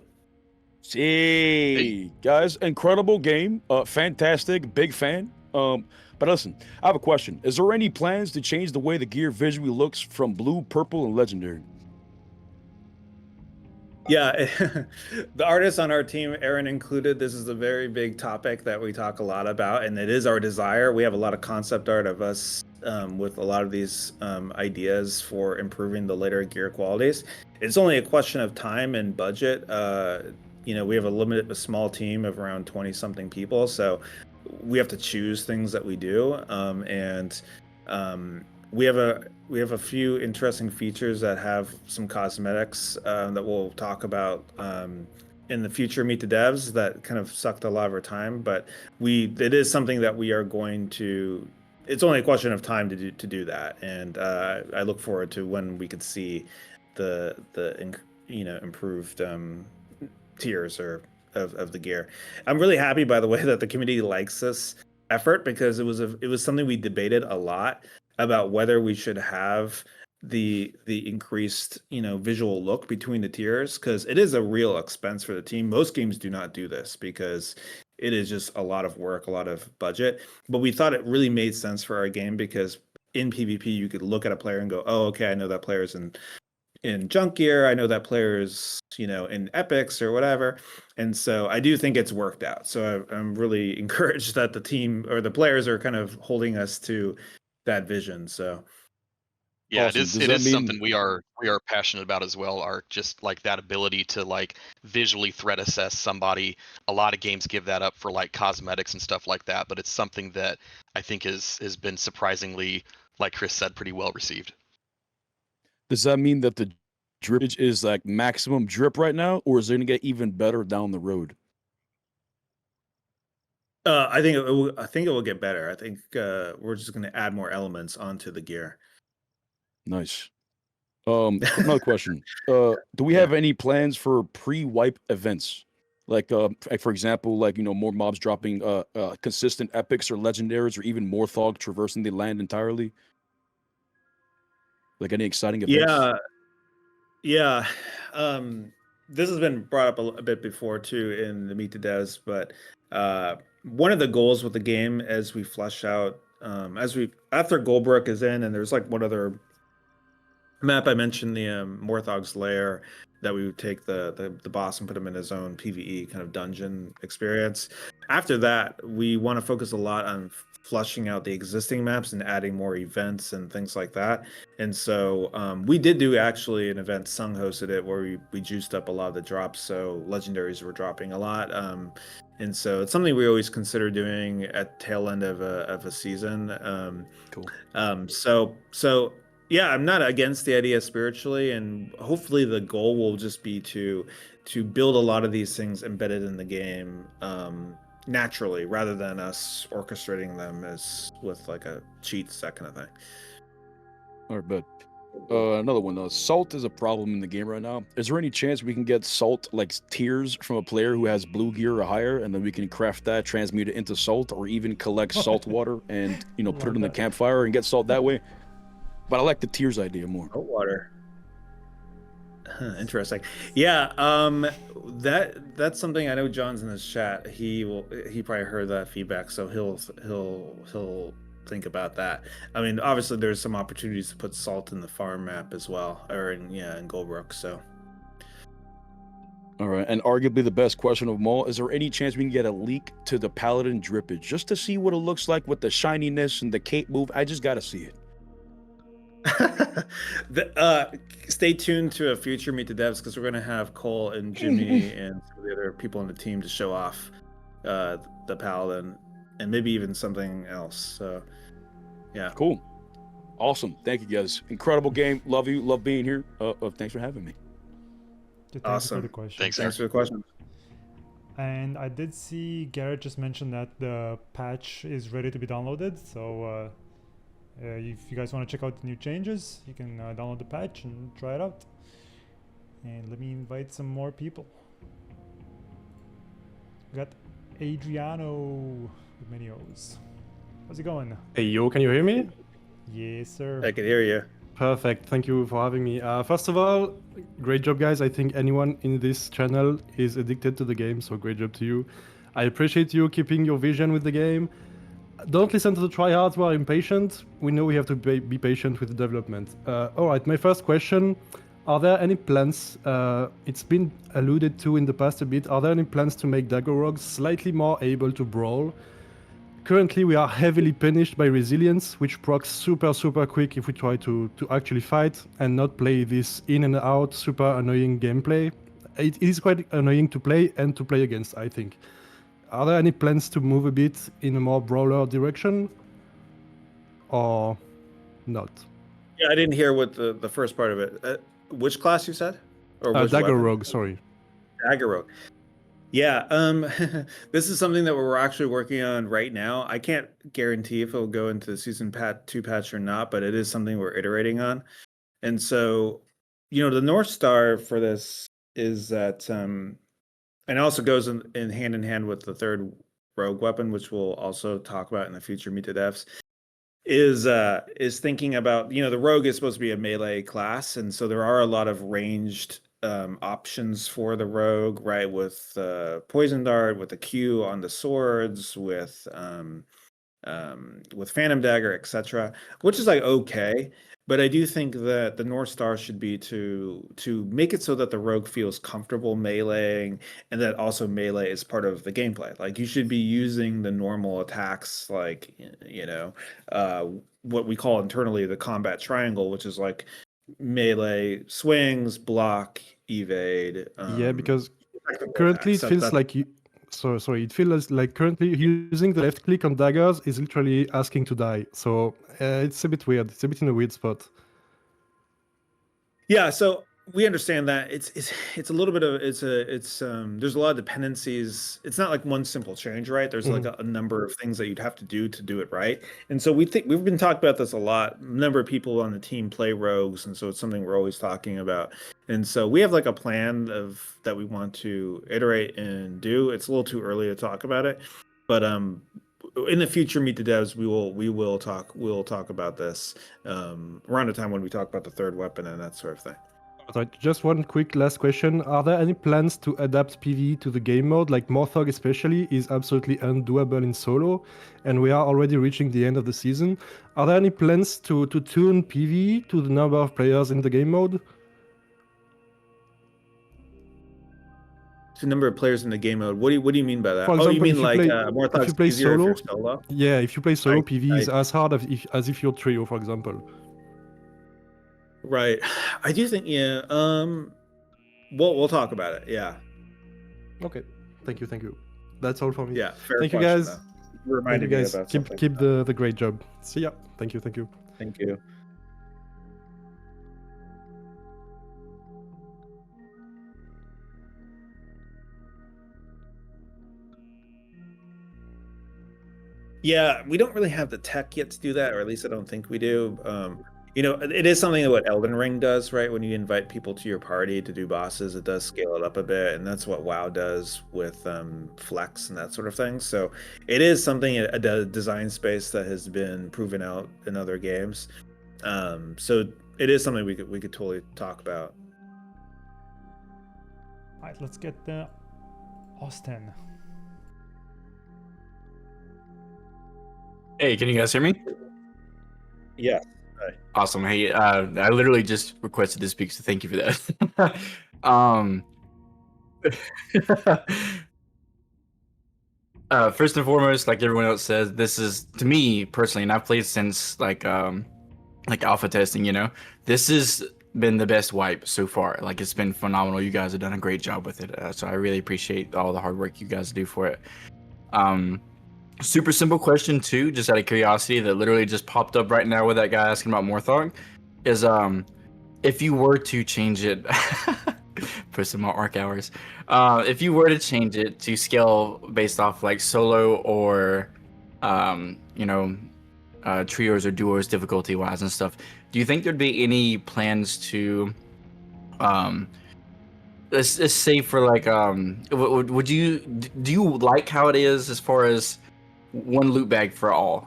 Hey, guys, incredible game. Fantastic, big fan. But listen, I have a question. Is there any plans to change the way the gear visually looks from blue, purple, and legendary? Yeah, the artists on our team, Aaron included, this is a very big topic that we talk a lot about, and it is our desire. We have a lot of concept art of us with a lot of these ideas for improving the later gear qualities. It's only a question of time and budget. We have a small team of around 20 something people, so we have to choose things that we do, and we have a few interesting features that have some cosmetics that we'll talk about in the future Meet the Devs that kind of sucked a lot of our time, but it is something that we are going to. It's only a question of time to do that, and I look forward to when we could see the improved tiers of the gear. I'm really happy, by the way, that the community likes this effort, because it was something we debated a lot about whether we should have the increased visual look between the tiers, because it is a real expense for the team. Most games do not do this because it is just a lot of work, a lot of budget, but we thought it really made sense for our game, because in PvP you could look at a player and go, oh, okay, I know that player's in junk gear, I know that player's in epics or whatever. And so I do think it's worked out, so I'm really encouraged that the team or the players are kind of holding us to that vision. So yeah, Awesome. Does it that is mean- something we are passionate about as well. Are just like that ability to like visually threat assess somebody. A lot of games give that up for like cosmetics and stuff like that, but it's something that I think has been surprisingly, like Chris said, pretty well received. Does that mean that the drippage is like maximum drip right now, or is it going to get even better down the road? I think it will get better. I think we're just going to add more elements onto the gear. Nice. Another question. Do we have any plans for pre-wipe events? Like for example, like more mobs dropping consistent epics or legendaries, or even more thog traversing the land entirely? Like any exciting events? Yeah. This has been brought up a bit before too in the Meet the Devs, but one of the goals with the game as we flesh out, after Goldbrook is in, and there's like one other map I mentioned, the Morthog's Lair, that we would take the boss and put him in his own PvE kind of dungeon experience. After that, we want to focus a lot on flushing out the existing maps and adding more events and things like that. And so we did do actually an event, Sung hosted it, where we juiced up a lot of the drops, so legendaries were dropping a lot. And so it's something we always consider doing at tail end of a season. Cool. So yeah, I'm not against the idea spiritually, and hopefully the goal will just be to build a lot of these things embedded in the game naturally, rather than us orchestrating them as with like a cheats, that kind of thing. All right, but another one. Salt is a problem in the game right now. Is there any chance we can get salt like tiers from a player who has blue gear or higher, and then we can craft that, transmute it into salt, or even collect salt water and put it in the campfire and get salt that way? But I like the tiers idea more. Salt water. Interesting. Yeah, that's something I know. John's in this chat. He probably heard that feedback, so he'll think about that. I mean, obviously there's some opportunities to put salt in the farm map as well, or in Goldbrook. So. All right, and arguably the best question of them all: is there any chance we can get a leak to the Paladin drippage just to see what it looks like with the shininess and the cape move? I just gotta see it. Stay tuned to a future Meet the Devs, because we're going to have Cole and Jimmy and some of the other people on the team to show off the Paladin, and maybe even something else. So yeah, cool, awesome. Thank you guys. Incredible game. Love you. Love being here. Thanks for having me. Awesome. For the question. Thanks for the question. And I did see Garrett just mention that the patch is ready to be downloaded, so if you guys want to check out the new changes, you can download the patch and try it out. And let me invite some more people. We got Adriano with many O's. How's it going? Hey, yo, can you hear me? Yes, sir. I can hear you. Perfect. Thank you for having me. First of all, great job, guys. I think anyone in this channel is addicted to the game, so great job to you. I appreciate you keeping your vision with the game. Don't listen to the tryhards who are impatient. We know we have to be patient with the development. All right, my first question. Are there any plans, it's been alluded to in the past a bit, are there any plans to make Dagger Rogues slightly more able to brawl? Currently we are heavily punished by resilience, which procs super quick if we try to actually fight and not play this in and out super annoying gameplay. It is quite annoying to play and to play against, I think. Are there any plans to move a bit in a more brawler direction, or not? Yeah, I didn't hear what the first part of it. Which class you said? Or Dagger Rogue, sorry. Dagger Rogue. Yeah, this is something that we're actually working on right now. I can't guarantee if it'll go into the Season 2 patch or not, but it is something we're iterating on. And so, the North Star for this is that... and it also goes in hand with the third rogue weapon, which we'll also talk about in the future Meet the Devs, is thinking about, the rogue is supposed to be a melee class, and so there are a lot of ranged options for the rogue, right? With poison dart, with the Q on the swords, with Phantom Dagger, etc., which is like okay. But I do think that the North Star should be to make it so that the rogue feels comfortable meleeing, and that also melee is part of the gameplay. Like, you should be using the normal attacks, like, what we call internally the combat triangle, which is like melee, swings, block, evade. Yeah, because currently it feels like you... Sorry, it feels like currently using the left click on daggers is literally asking to die. So it's a bit weird. It's a bit in a weird spot. Yeah, so we understand that it's a little bit of there's a lot of dependencies. It's not like one simple change, right? There's like a number of things that you'd have to do it right. And so we've been talking about this a lot. A number of people on the team play rogues, and so it's something we're always talking about. And so we have like a plan that we want to iterate and do. It's a little too early to talk about it, but in the future Meet the Devs, we'll talk about this around the time when we talk about the third weapon and that sort of thing. Right, just one quick last question. Are there any plans to adapt PvE to the game mode? Like Morthog especially is absolutely undoable in solo, and we are already reaching the end of the season. Are there any plans to tune PvE to the number of players in the game mode? number of players in the game mode. What do you mean by that? For Oh, you example, mean if you like play, Morthog's easier if you're solo? Yeah, if you play solo, I- PV is I- as hard as if you're trio, for example. Right. I do think we'll talk about it. Yeah. Okay. Thank you. That's all for me. Yeah. Fair Thank you question, guys. though. You reminded Thank you me guys. about Keep something. keep the great job. See ya. Thank you. Thank you. Yeah, we don't really have the tech yet to do that, or at least I don't think we do. It is something that what Elden Ring does, right? When you invite people to your party to do bosses, it does scale it up a bit, and that's what WoW does with Flex and that sort of thing. So it is something, a design space that has been proven out in other games. So it is something we could totally talk about. All right, let's get the Austin. Hey, can you guys hear me? Yeah. Awesome. Hey, I literally just requested to speak, so thank you for that. First and foremost, like everyone else says, this is, to me personally, and I've played since like alpha testing, this has been the best wipe so far. Like, it's been phenomenal. You guys have done a great job with it. So I really appreciate all the hard work you guys do for it. Super simple question too, just out of curiosity, that literally just popped up right now with that guy asking about Morthog, is if you were to change it for some more arc hours, if you were to change it to scale based off like solo or trios or duos difficulty wise and stuff, do you think there'd be any plans to let's say for like do you like how it is as far as one loot bag for all,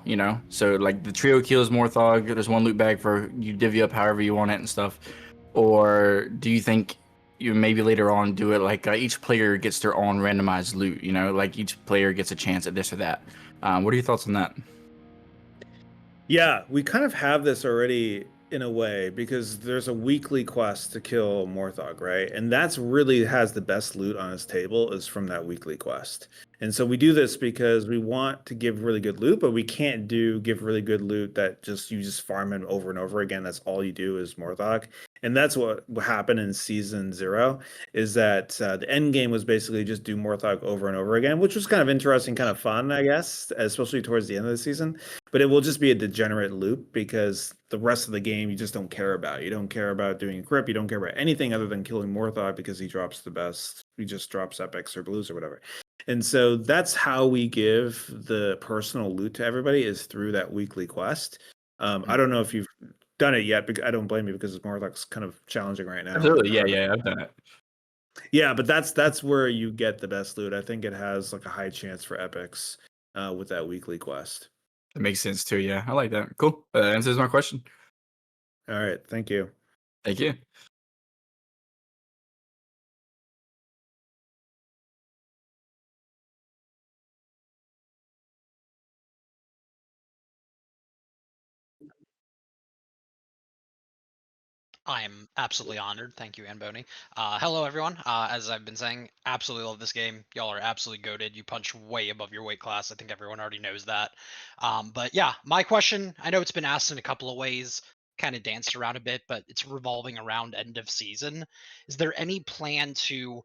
so like the trio kills Morthog, there's one loot bag for you, divvy up however you want it and stuff? Or do you think you maybe later on do it like each player gets their own randomized loot, like each player gets a chance at this or that? What are your thoughts on that? Yeah, we kind of have this already in a way, because there's a weekly quest to kill Morthog, right? And that's really has the best loot on his table is from that weekly quest. And so we do this because we want to give really good loot, but we can't give really good loot that you just farm him over and over again. That's all you do is Morthog. And that's what happened in season 0, is that the end game was basically just do Morthog over and over again, which was kind of interesting, kind of fun, I guess, especially towards the end of the season. But it will just be a degenerate loop, because the rest of the game you just don't care about. You don't care about doing a crypt. You don't care about anything other than killing Morthog, because he drops the best. He just drops epics or blues or whatever. And so that's how we give the personal loot to everybody, is through that weekly quest. I don't know if you've done it yet, because I don't blame you, because Morthog's kind of challenging right now. Absolutely, yeah, I've done it. Yeah, but that's where you get the best loot. I think it has like a high chance for epics with that weekly quest. That makes sense too. Yeah, I like that. Cool. That answers my question. All right, thank you. Thank you. I'm absolutely honored. Thank you, Anboni. Hello, everyone. As I've been saying, absolutely love this game. Y'all are absolutely goated. You punch way above your weight class. I think everyone already knows that. But yeah, my question, I know it's been asked in a couple of ways, kind of danced around a bit, but it's revolving around end of season. Is there any plan to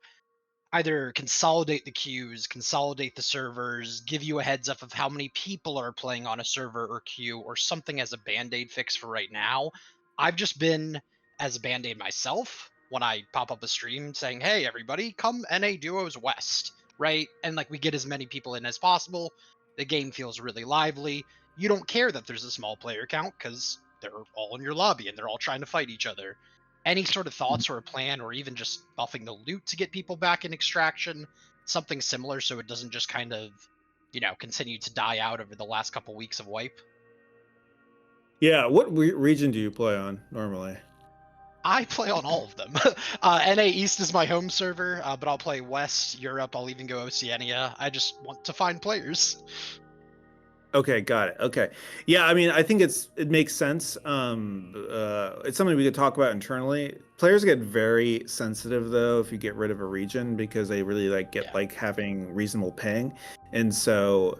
either consolidate the queues, consolidate the servers, give you a heads up of how many people are playing on a server or queue, or something as a band-aid fix for right now? I've just been as a band-aid myself when I pop up a stream saying, hey everybody, come NA Duos West, right? And like we get as many people in as possible. The game feels really lively. You don't care that there's a small player count because they're all in your lobby and they're all trying to fight each other. Any sort of thoughts or a plan, or even just buffing the loot to get people back in extraction, something similar, so it doesn't just kind of, continue to die out over the last couple weeks of wipe? Yeah, what region do you play on normally? I play on all of them. NA East is my home server, but I'll play West, Europe, I'll even go Oceania. I just want to find players. Okay, got it. Okay. Yeah, I mean, I think it makes sense. It's something we could talk about internally. Players get very sensitive though if you get rid of a region because they really like having reasonable ping. And so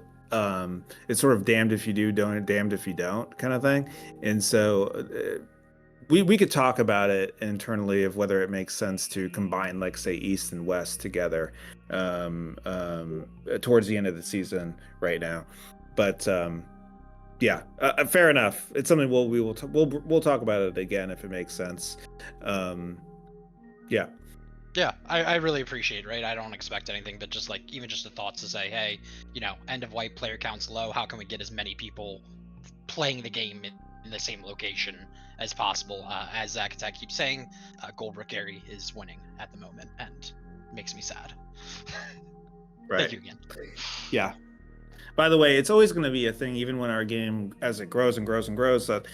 it's sort of damned if you do, damned if you don't kind of thing. And so we could talk about it internally of whether it makes sense to combine, like, say, East and West together towards the end of the season right now. But yeah, fair enough. It's something we'll talk about it again if it makes sense. Yeah. Yeah, I really appreciate it, right? I don't expect anything, but just like even just the thoughts to say, hey, end of wipe player counts low. How can we get as many people playing the game in the same location as possible? As Zach Attack keeps saying, Goldbrook area is winning at the moment, and makes me sad. Right. Thank you again. Yeah. By the way, it's always going to be a thing, even when our game, as it grows and grows and grows, that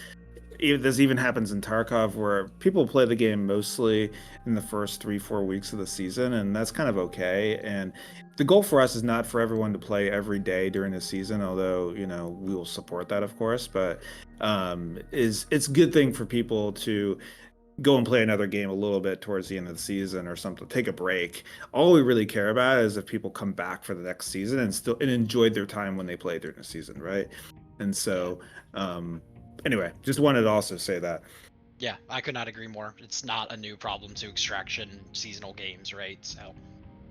this even happens in Tarkov, where people play the game mostly in the first 3-4 weeks of the season, and that's kind of okay. And the goal for us is not for everyone to play every day during the season, although we will support that, of course. But it's a good thing for people to go and play another game a little bit towards the end of the season or something, take a break. All we really care about is if people come back for the next season and enjoyed their time when they played during the season, right? And so anyway, just wanted to also say that. Yeah, I could not agree more. It's not a new problem to Extraction seasonal games, right? So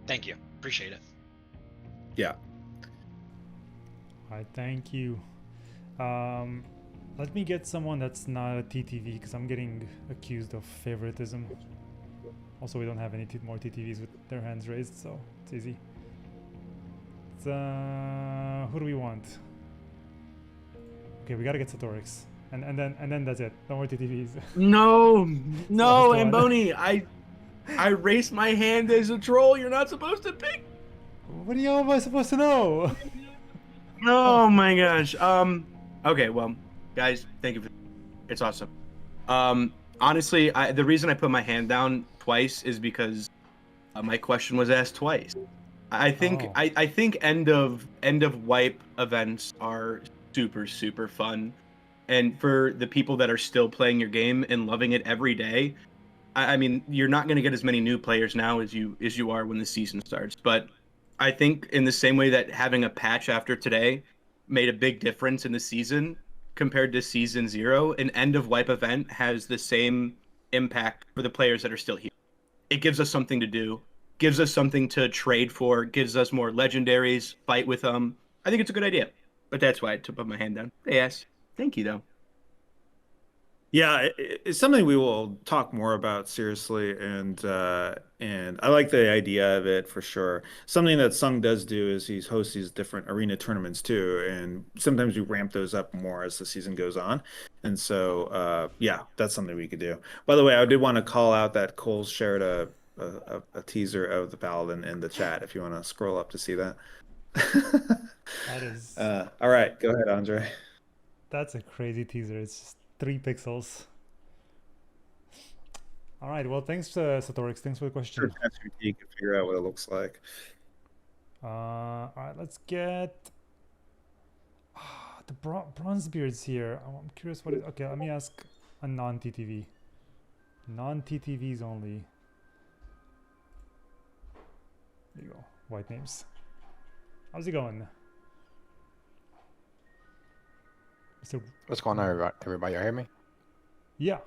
thank you. Appreciate it. Yeah. All right, thank you. Let me get someone that's not a TTV because I'm getting accused of favoritism. Also, we don't have any more TTVs with their hands raised, so it's easy. Who do we want? Okay, we gotta get Satorix, and then that's it. No more TTVs. No, Last one. Amboni, I raised my hand as a troll. You're not supposed to pick. What am I supposed to know? Oh my gosh. Okay, well, guys, thank you. It's awesome. Honestly, the reason I put my hand down twice is because my question was asked twice. I think I think end of wipe events are super fun, and for the people that are still playing your game and loving it every day, I mean, you're not going to get as many new players now as you are when the season starts. But I think in the same way that having a patch after today made a big difference in the season compared to season 0, an end of wipe event has the same impact for the players that are still here. It gives us something to do, gives us something to trade for, gives us more legendaries, fight with them. I think it's a good idea. But that's why I took my hand down. Yes. Thank you, though. Yeah, it's something we will talk more about seriously, and I like the idea of it for sure. Something that Sung does do is he hosts these different arena tournaments too, and sometimes we ramp those up more as the season goes on. And so yeah, that's something we could do. By the way, I did want to call out that Cole shared a teaser of the Paladin in the chat. If you want to scroll up to see that. That is. All right, go ahead, Andre. That's a crazy teaser. It's just 3 pixels. All right. Well, thanks, Satorix. Thanks for the question. You can figure out what it looks like. All right. Let's get the Bronzebeard's here. I'm curious what it. Okay, let me ask a non-TTV. Non-TTVs only. There you go. White names. How's it going? What's going on, everybody? You hear me? Yeah.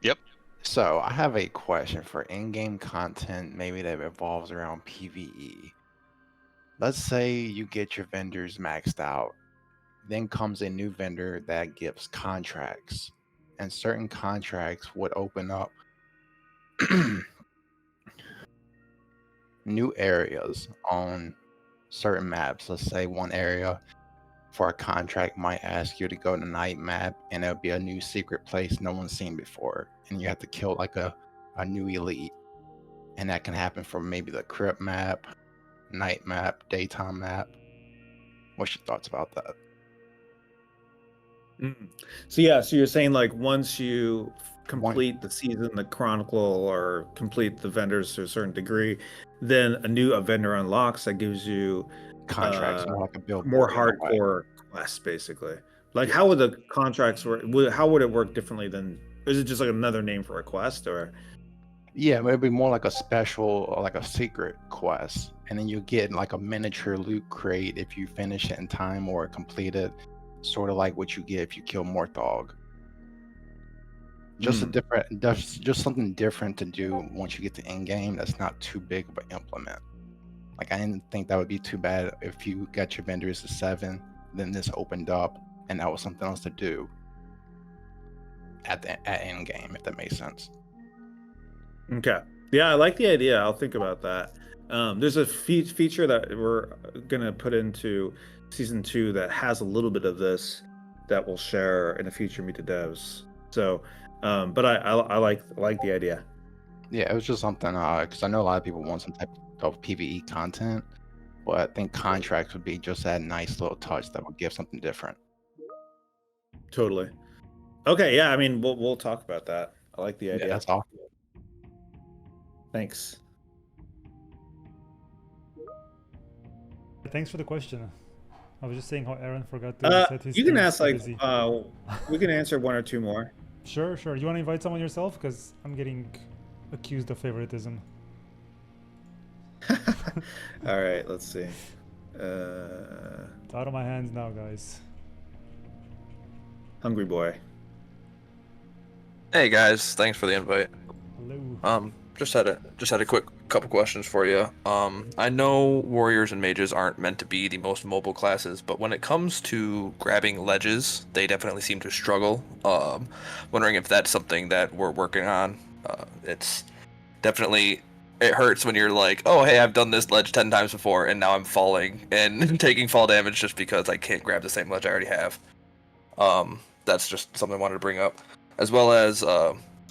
Yep. So I have a question for in-game content, maybe that revolves around PvE. Let's say you get your vendors maxed out. Then comes a new vendor that gives contracts. And certain contracts would open up new areas on certain maps. Let's say one area for a contract might ask you to go to night map, and it'll be a new secret place no one's seen before, and you have to kill like a new elite. And that can happen from maybe the crypt map, night map, daytime map. What's your thoughts about that? So yeah, so you're saying like once you complete the season, the chronicle, or complete the vendors to a certain degree, then a vendor unlocks that gives you contracts, more like a more hardcore quest, basically. Like, how would the contracts work? How would it work differently than? Is it just like another name for a quest, or? Yeah, it'd be more like a special or like a secret quest, and then you get like a miniature loot crate if you finish it in time or complete it, sort of like what you get if you kill Morthog. Just a different, just something different to do once you get to end game. That's not too big of an implement. Like, I didn't think that would be too bad if you got your vendors to 7, then this opened up, and that was something else to do at end game, if that makes sense. Okay. Yeah, I like the idea. I'll think about that. There's a feature that we're gonna put into season 2 that has a little bit of this that we'll share in a future Meet the Devs. So, but I like the idea. Yeah, it was just something because I know a lot of people want some type of PvE content, but I think contracts would be just that nice little touch that would give something different. Totally. Okay. Yeah. I mean, we'll talk about that. I like the idea. Yeah, that's all. Thanks. Thanks for the question. I was just saying how Aaron forgot to set his. You can things ask like busy. we can answer 1 or 2 more. Sure. You want to invite someone yourself? Because I'm getting accused of favoritism. All right, let's see. It's out of my hands now, guys. Hungry boy. Hey guys, thanks for the invite. Hello. Just had a quick couple questions for you. I know warriors and mages aren't meant to be the most mobile classes, but when it comes to grabbing ledges, they definitely seem to struggle. Wondering if that's something that we're working on. It's definitely, it hurts when you're like, oh hey, I've done this ledge 10 times before, and now I'm falling and taking fall damage just because I can't grab the same ledge I already have. That's just something I wanted to bring up, as well as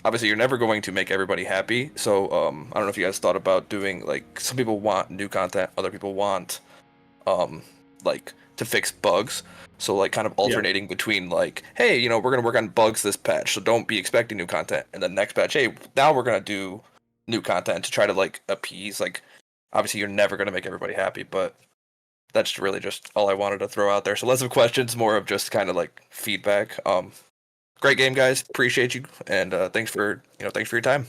obviously you're never going to make everybody happy, so I don't know if you guys thought about doing, like, some people want new content, other people want like to fix bugs, so like kind of alternating between like, hey, you know, we're gonna work on bugs this patch, so don't be expecting new content, and then next patch, hey, now we're gonna do new content to try to like appease, like, obviously you're never gonna make everybody happy, but that's really just all I wanted to throw out there. So less of questions, more of just kind of like feedback. Great game, guys. Appreciate you, and thanks for your time.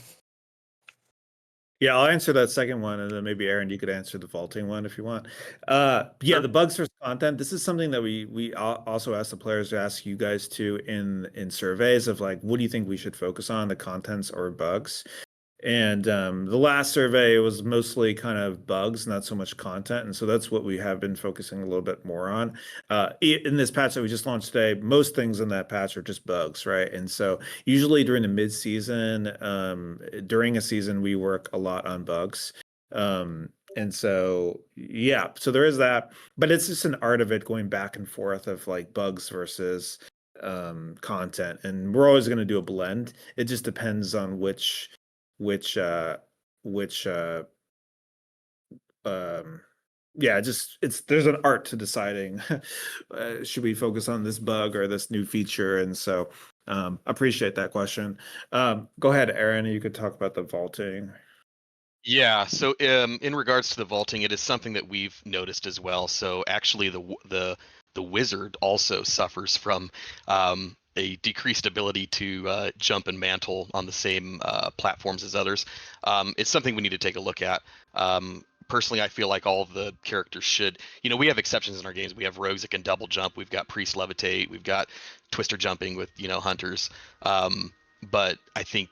Yeah, I'll answer that second one, and then maybe Aaron, you could answer the vaulting one if you want. Yeah, the bugs versus content. This is something that we also ask the players to ask you guys to in surveys of like, what do you think we should focus on, the contents or bugs? And the last survey was mostly kind of bugs, not so much content, and so that's what we have been focusing a little bit more on. In this patch that we just launched today, most things in that patch are just bugs, right? And so usually during the mid-season, during a season, we work a lot on bugs. And so yeah, so there is that, but it's just an art of it, going back and forth of like bugs versus content, and we're always going to do a blend. It just depends on which yeah, just there's an art to deciding should we focus on this bug or this new feature, and so appreciate that question. Go ahead, Aaron, you could talk about the vaulting. Yeah, so in regards to the vaulting, it is something that we've noticed as well. So actually the wizard also suffers from a decreased ability to jump and mantle on the same platforms as others. It's something we need to take a look at. Personally, I feel like all of the characters should, we have exceptions in our games. We have rogues that can double jump. We've got priest levitate. We've got twister jumping with, hunters. But I think,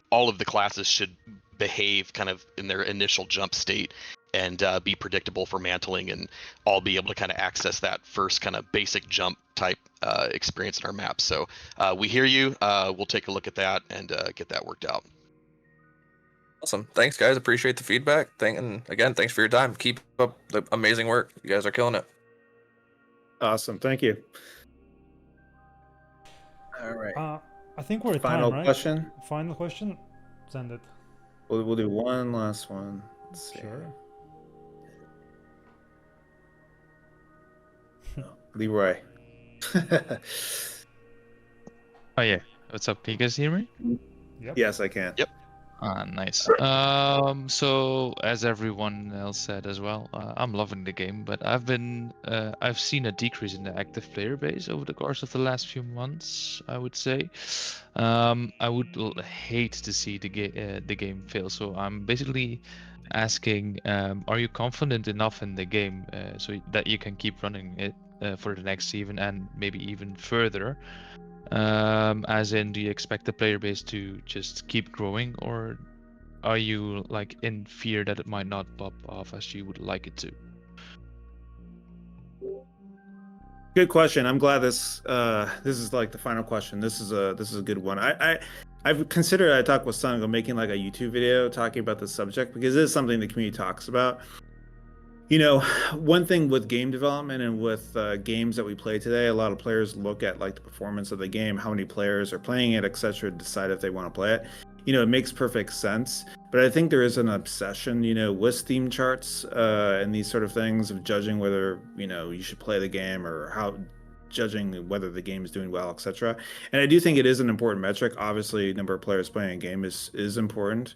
all of the classes should behave kind of in their initial jump state and be predictable for mantling, and all be able to kind of access that first kind of basic jump type experience in our map. So we hear you. We'll take a look at that and get that worked out. Awesome. Thanks, guys. Appreciate the feedback. And again, thanks for your time. Keep up the amazing work. You guys are killing it. Awesome. Thank you. All right. I think we're at Final time, right? question? Final question? Send it. We'll do one last one. Let's see. Sure. Leroy. Oh yeah. What's up? Can you guys hear me? Yep. Yes, I can. Yep. Nice. So as everyone else said as well, I'm loving the game, but I've seen a decrease in the active player base over the course of the last few months, I would say. I would hate to see the game fail. So I'm basically asking, are you confident enough in the game so that you can keep running it for the next season and maybe even further? As in, do you expect the player base to just keep growing, or are you like in fear that it might not pop off as you would like it to? Good question. I'm glad this is like the final question. This is a good one. I've considered, I talked with Sango making like a YouTube video talking about this subject because it is something the community talks about. You know, one thing with game development and with games that we play today, a lot of players look at like the performance of the game, how many players are playing it, etc., to decide if they want to play it. You know, it makes perfect sense. But I think there is an obsession, you know, with Steam charts and these sort of things of judging whether, you know, you should play the game or how judging whether the game is doing well, etc. And I do think it is an important metric. Obviously, number of players playing a game is important.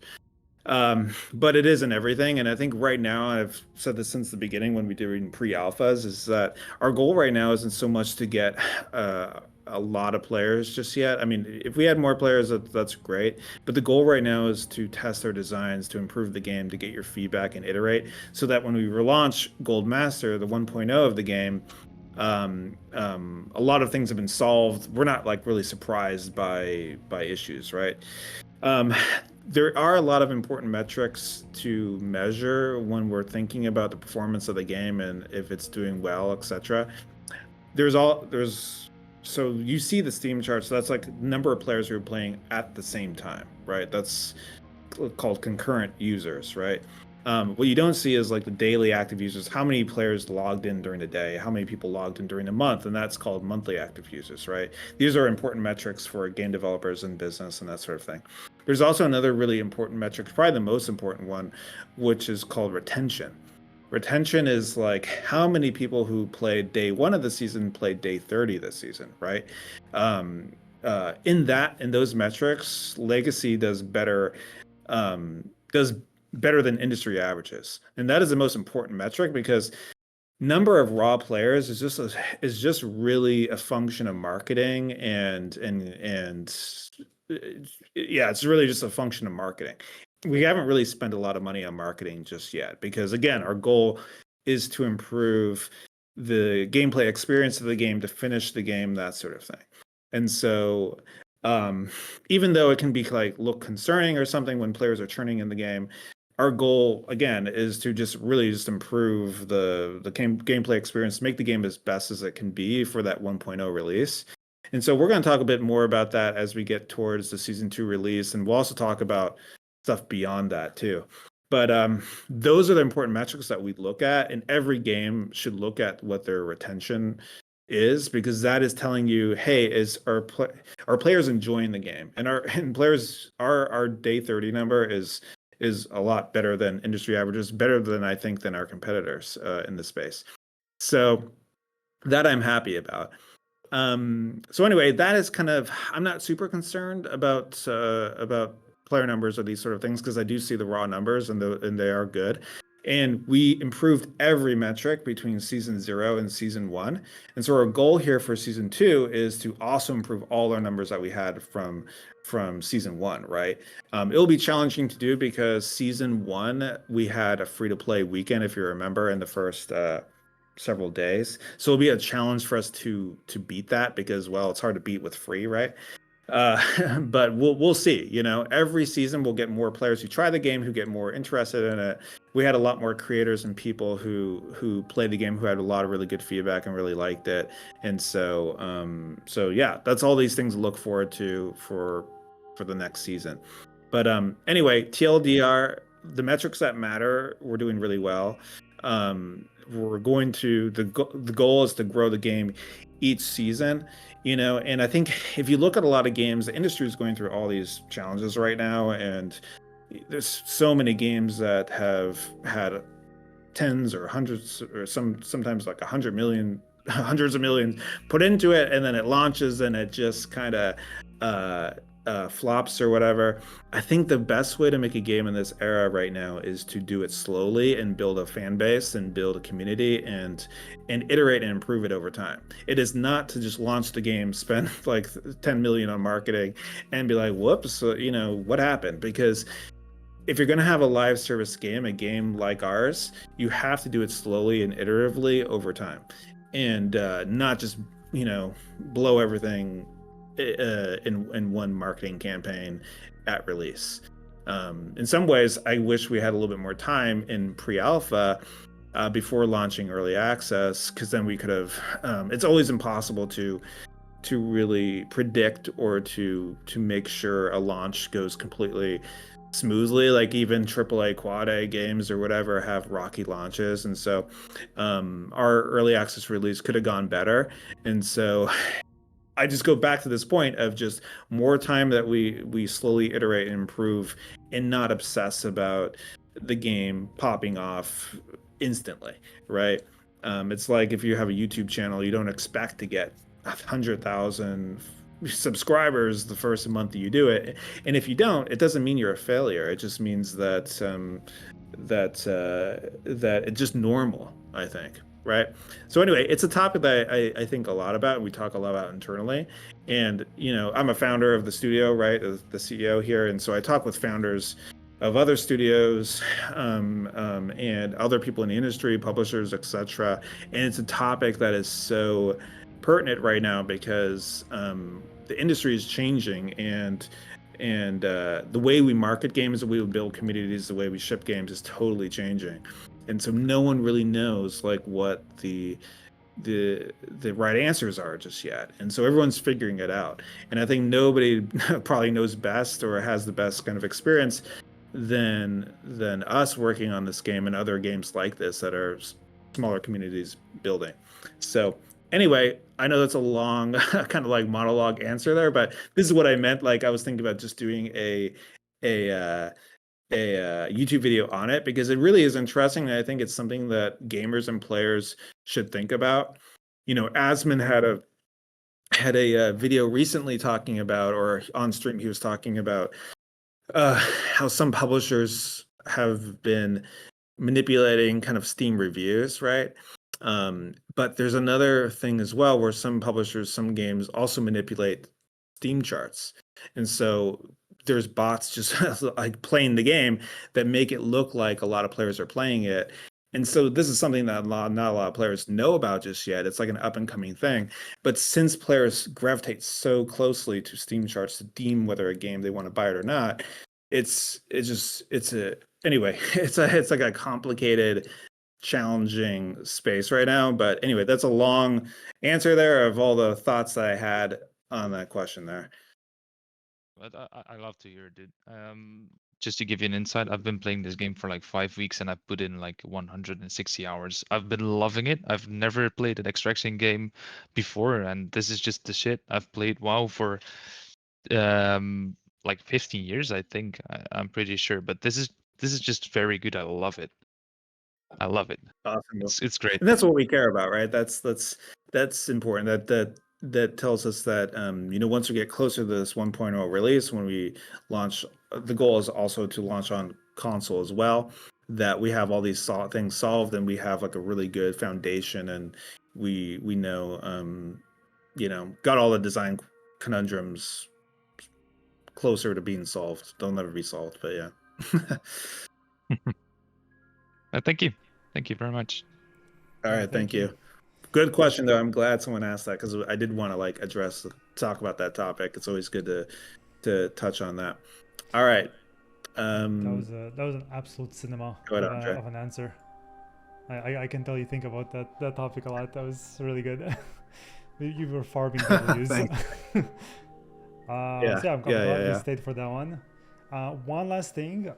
But it isn't everything. And I think right now, I've said this since the beginning when we did in pre-alphas, is that our goal right now isn't so much to get a lot of players just yet. I mean, if we had more players, that's great. But the goal right now is to test our designs, to improve the game, to get your feedback and iterate, so that when we relaunch Gold Master, the 1.0 of the game, a lot of things have been solved. We're not like really surprised by issues, right? There are a lot of important metrics to measure when we're thinking about the performance of the game and if it's doing well, etc. So you see the Steam charts. So that's like number of players who are playing at the same time, right? That's called concurrent users, right? What you don't see is like the daily active users, how many players logged in during the day, how many people logged in during the month, and that's called monthly active users, right? These are important metrics for game developers and business and that sort of thing. There's also another really important metric, probably the most important one, which is called retention. Retention is like how many people who played day 1 of the season played day 30 this season, right? In those metrics, Legacy does better than industry averages, and that is the most important metric because number of raw players is just really a function of marketing and yeah, it's really just a function of marketing. We haven't really spent a lot of money on marketing just yet because again, our goal is to improve the gameplay experience of the game, to finish the game, that sort of thing. And so even though it can be like look concerning or something when players are churning in the game, our goal again is to just improve the gameplay experience, make the game as best as it can be for that 1.0 release. And so we're going to talk a bit more about that as we get towards the season 2 release, and we'll also talk about stuff beyond that too. But those are the important metrics that we look at, and every game should look at what their retention is, because that is telling you, hey, is our players enjoying the game? And our day 30 number is a lot better than industry averages, better than I think than our competitors in the space. So that I'm happy about. So anyway, that is kind of, I'm not super concerned about player numbers or these sort of things because I do see the raw numbers and they are good. And we improved every metric between season 0 and season 1. And so our goal here for season 2 is to also improve all our numbers that we had from season 1, right? It'll be challenging to do because season 1, we had a free-to-play weekend, if you remember, in the first several days. So it'll be a challenge for us to beat that because, well, it's hard to beat with free, right? But we'll see. You know, every season we'll get more players who try the game, who get more interested in it. We had a lot more creators and people who played the game who had a lot of really good feedback and really liked it. And so yeah, that's all these things to look forward to for the next season. But anyway, TLDR, the metrics that matter, we're doing really well. We're going to the goal is to grow the game each season, you know. And I think if you look at a lot of games, the industry is going through all these challenges right now, and there's so many games that have had tens or hundreds or sometimes like 100 million, hundreds of millions put into it, and then it launches and it just kind of flops or whatever. I think the best way to make a game in this era right now is to do it slowly and build a fan base and build a community and iterate and improve it over time. It is not to just launch the game, spend like 10 million on marketing and be like, whoops, you know, what happened? Because if you're going to have a live service game, a game like ours, you have to do it slowly and iteratively over time, and not just, you know, blow everything in one marketing campaign at release. In some ways, I wish we had a little bit more time in pre-alpha before launching early access, because then we could have. It's always impossible to really predict or to make sure a launch goes completely smoothly. Like even AAA quad A games or whatever have rocky launches, and so our early access release could have gone better. And so I just go back to this point of just more time that we slowly iterate and improve, and not obsess about the game popping off instantly, right? It's like if you have a YouTube channel, you don't expect to get 100,000 subscribers the first month that you do it, and if you don't, it doesn't mean you're a failure. It just means that that it's just normal, I think, right? So anyway, it's a topic that I think a lot about, and we talk a lot about internally. And you know, I'm a founder of the studio, right, the CEO here, and so I talk with founders of other studios and other people in the industry, publishers, etc. And it's a topic that is so pertinent right now because the industry is changing, and the way we market games, the way we build communities, the way we ship games is totally changing. And so no one really knows like what the right answers are just yet, and so everyone's figuring it out. And I think nobody probably knows best or has the best kind of experience than us working on this game and other games like this that are smaller communities building. So anyway, I know that's a long kind of like monologue answer there, but this is what I meant. Like I was thinking about just doing a YouTube video on it, because it really is interesting, and I think it's something that gamers and players should think about. You know, Asman had a video recently talking about, or on stream he was talking about how some publishers have been manipulating kind of Steam reviews, right? But there's another thing as well where some publishers, some games also manipulate Steam charts. And so there's bots just like playing the game that make it look like a lot of players are playing it. And so this is something that not a lot of players know about just yet. It's like an up and coming thing. But since players gravitate so closely to Steam charts to deem whether a game they want to buy it or not, it's like a complicated, challenging space right now. But anyway, that's a long answer there of all the thoughts that I had on that question there. But I love to hear it, dude. Just to give you an insight, I've been playing this game for like 5 weeks and I've put in like 160 hours. I've been loving it. I've never played an extraction game before, and this is just the shit. I've played WoW for like 15 years, I think. I'm pretty sure, but this is just very good. I love it. I love it. Awesome. It's great. And that's what we care about, right? That's important. That tells us that you know, once we get closer to this 1.0 release, when we launch, the goal is also to launch on console as well, that we have all these things solved, and we have like a really good foundation, and we know you know, got all the design conundrums closer to being solved. They'll never be solved, but yeah. Thank you very much. All right, thank you. Good question though. I'm glad someone asked that, because I did want to like talk about that topic. It's always good to touch on that. All right. That was an absolute cinema of an answer. I can tell you think about that topic a lot. That was really good. You were farming W's. So yeah, I'm glad we stayed for that one. One last thing,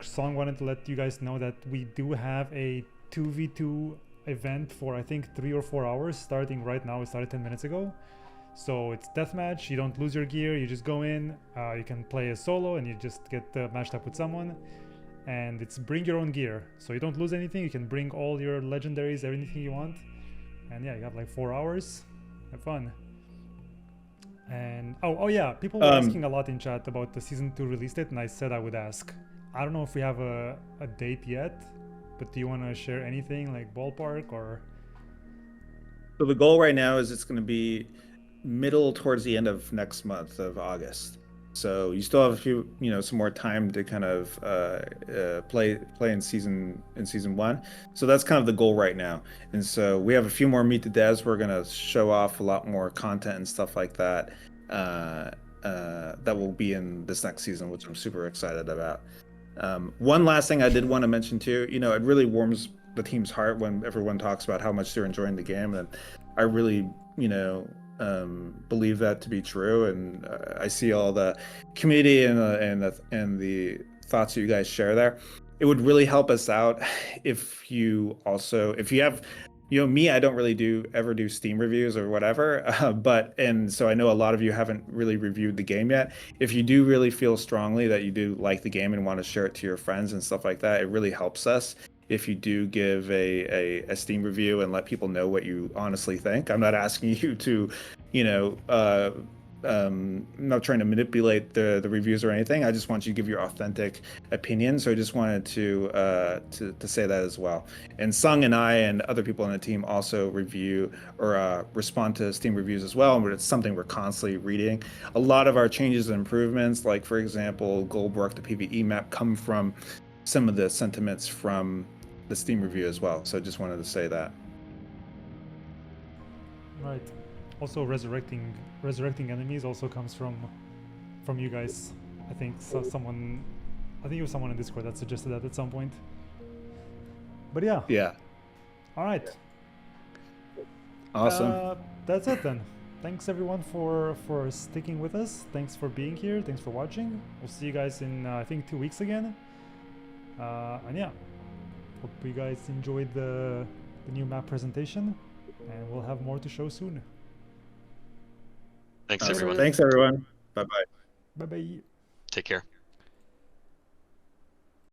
Song wanted to let you guys know that we do have a 2v2 event for I think 3 or 4 hours starting right now. It started 10 minutes ago. So it's deathmatch. You don't lose your gear. You just go in. You can play a solo and you just get matched up with someone. And it's bring your own gear. So you don't lose anything. You can bring all your legendaries, everything you want. And yeah, you got like 4 hours. Have fun. And oh yeah, people were asking a lot in chat about the season 2 release date, and I said I would ask. I don't know if we have a date yet, but do you want to share anything like ballpark or? So the goal right now is it's going to be middle towards the end of next month of August. So you still have a few, some more time to kind of play in season 1. So that's kind of the goal right now. And so we have a few more Meet the Devs. We're gonna show off a lot more content and stuff like that. That will be in this next season, which I'm super excited about. One last thing I did want to mention too. It really warms the team's heart when everyone talks about how much they're enjoying the game, and I really, believe that to be true, and I see all the community and the thoughts that you guys share there. It would really help us out if you have, me, I don't really ever do Steam reviews or whatever, and so I know a lot of you haven't really reviewed the game yet. If you do really feel strongly that you do like the game and want to share it to your friends and stuff like that, it really helps us if you do give a Steam review and let people know what you honestly think. I'm not asking you to, I'm not trying to manipulate the reviews or anything. I just want you to give your authentic opinion. So I just wanted to say that as well. And Sung and I and other people on the team also review or respond to Steam reviews as well. But it's something we're constantly reading. A lot of our changes and improvements, like for example, Goldbrook, the PvE map, come from some of the sentiments from the Steam review as well. So I just wanted to say that. Right. Also, resurrecting enemies also comes from you guys. I think it was someone in Discord that suggested that at some point. But yeah. Yeah. All right. Awesome. That's it then. Thanks everyone for sticking with us. Thanks for being here. Thanks for watching. We'll see you guys in I think 2 weeks again. And yeah, hope you guys enjoyed the new map presentation, and we'll have more to show soon. Thanks everyone. Thanks everyone. Bye bye. Bye bye. Take care.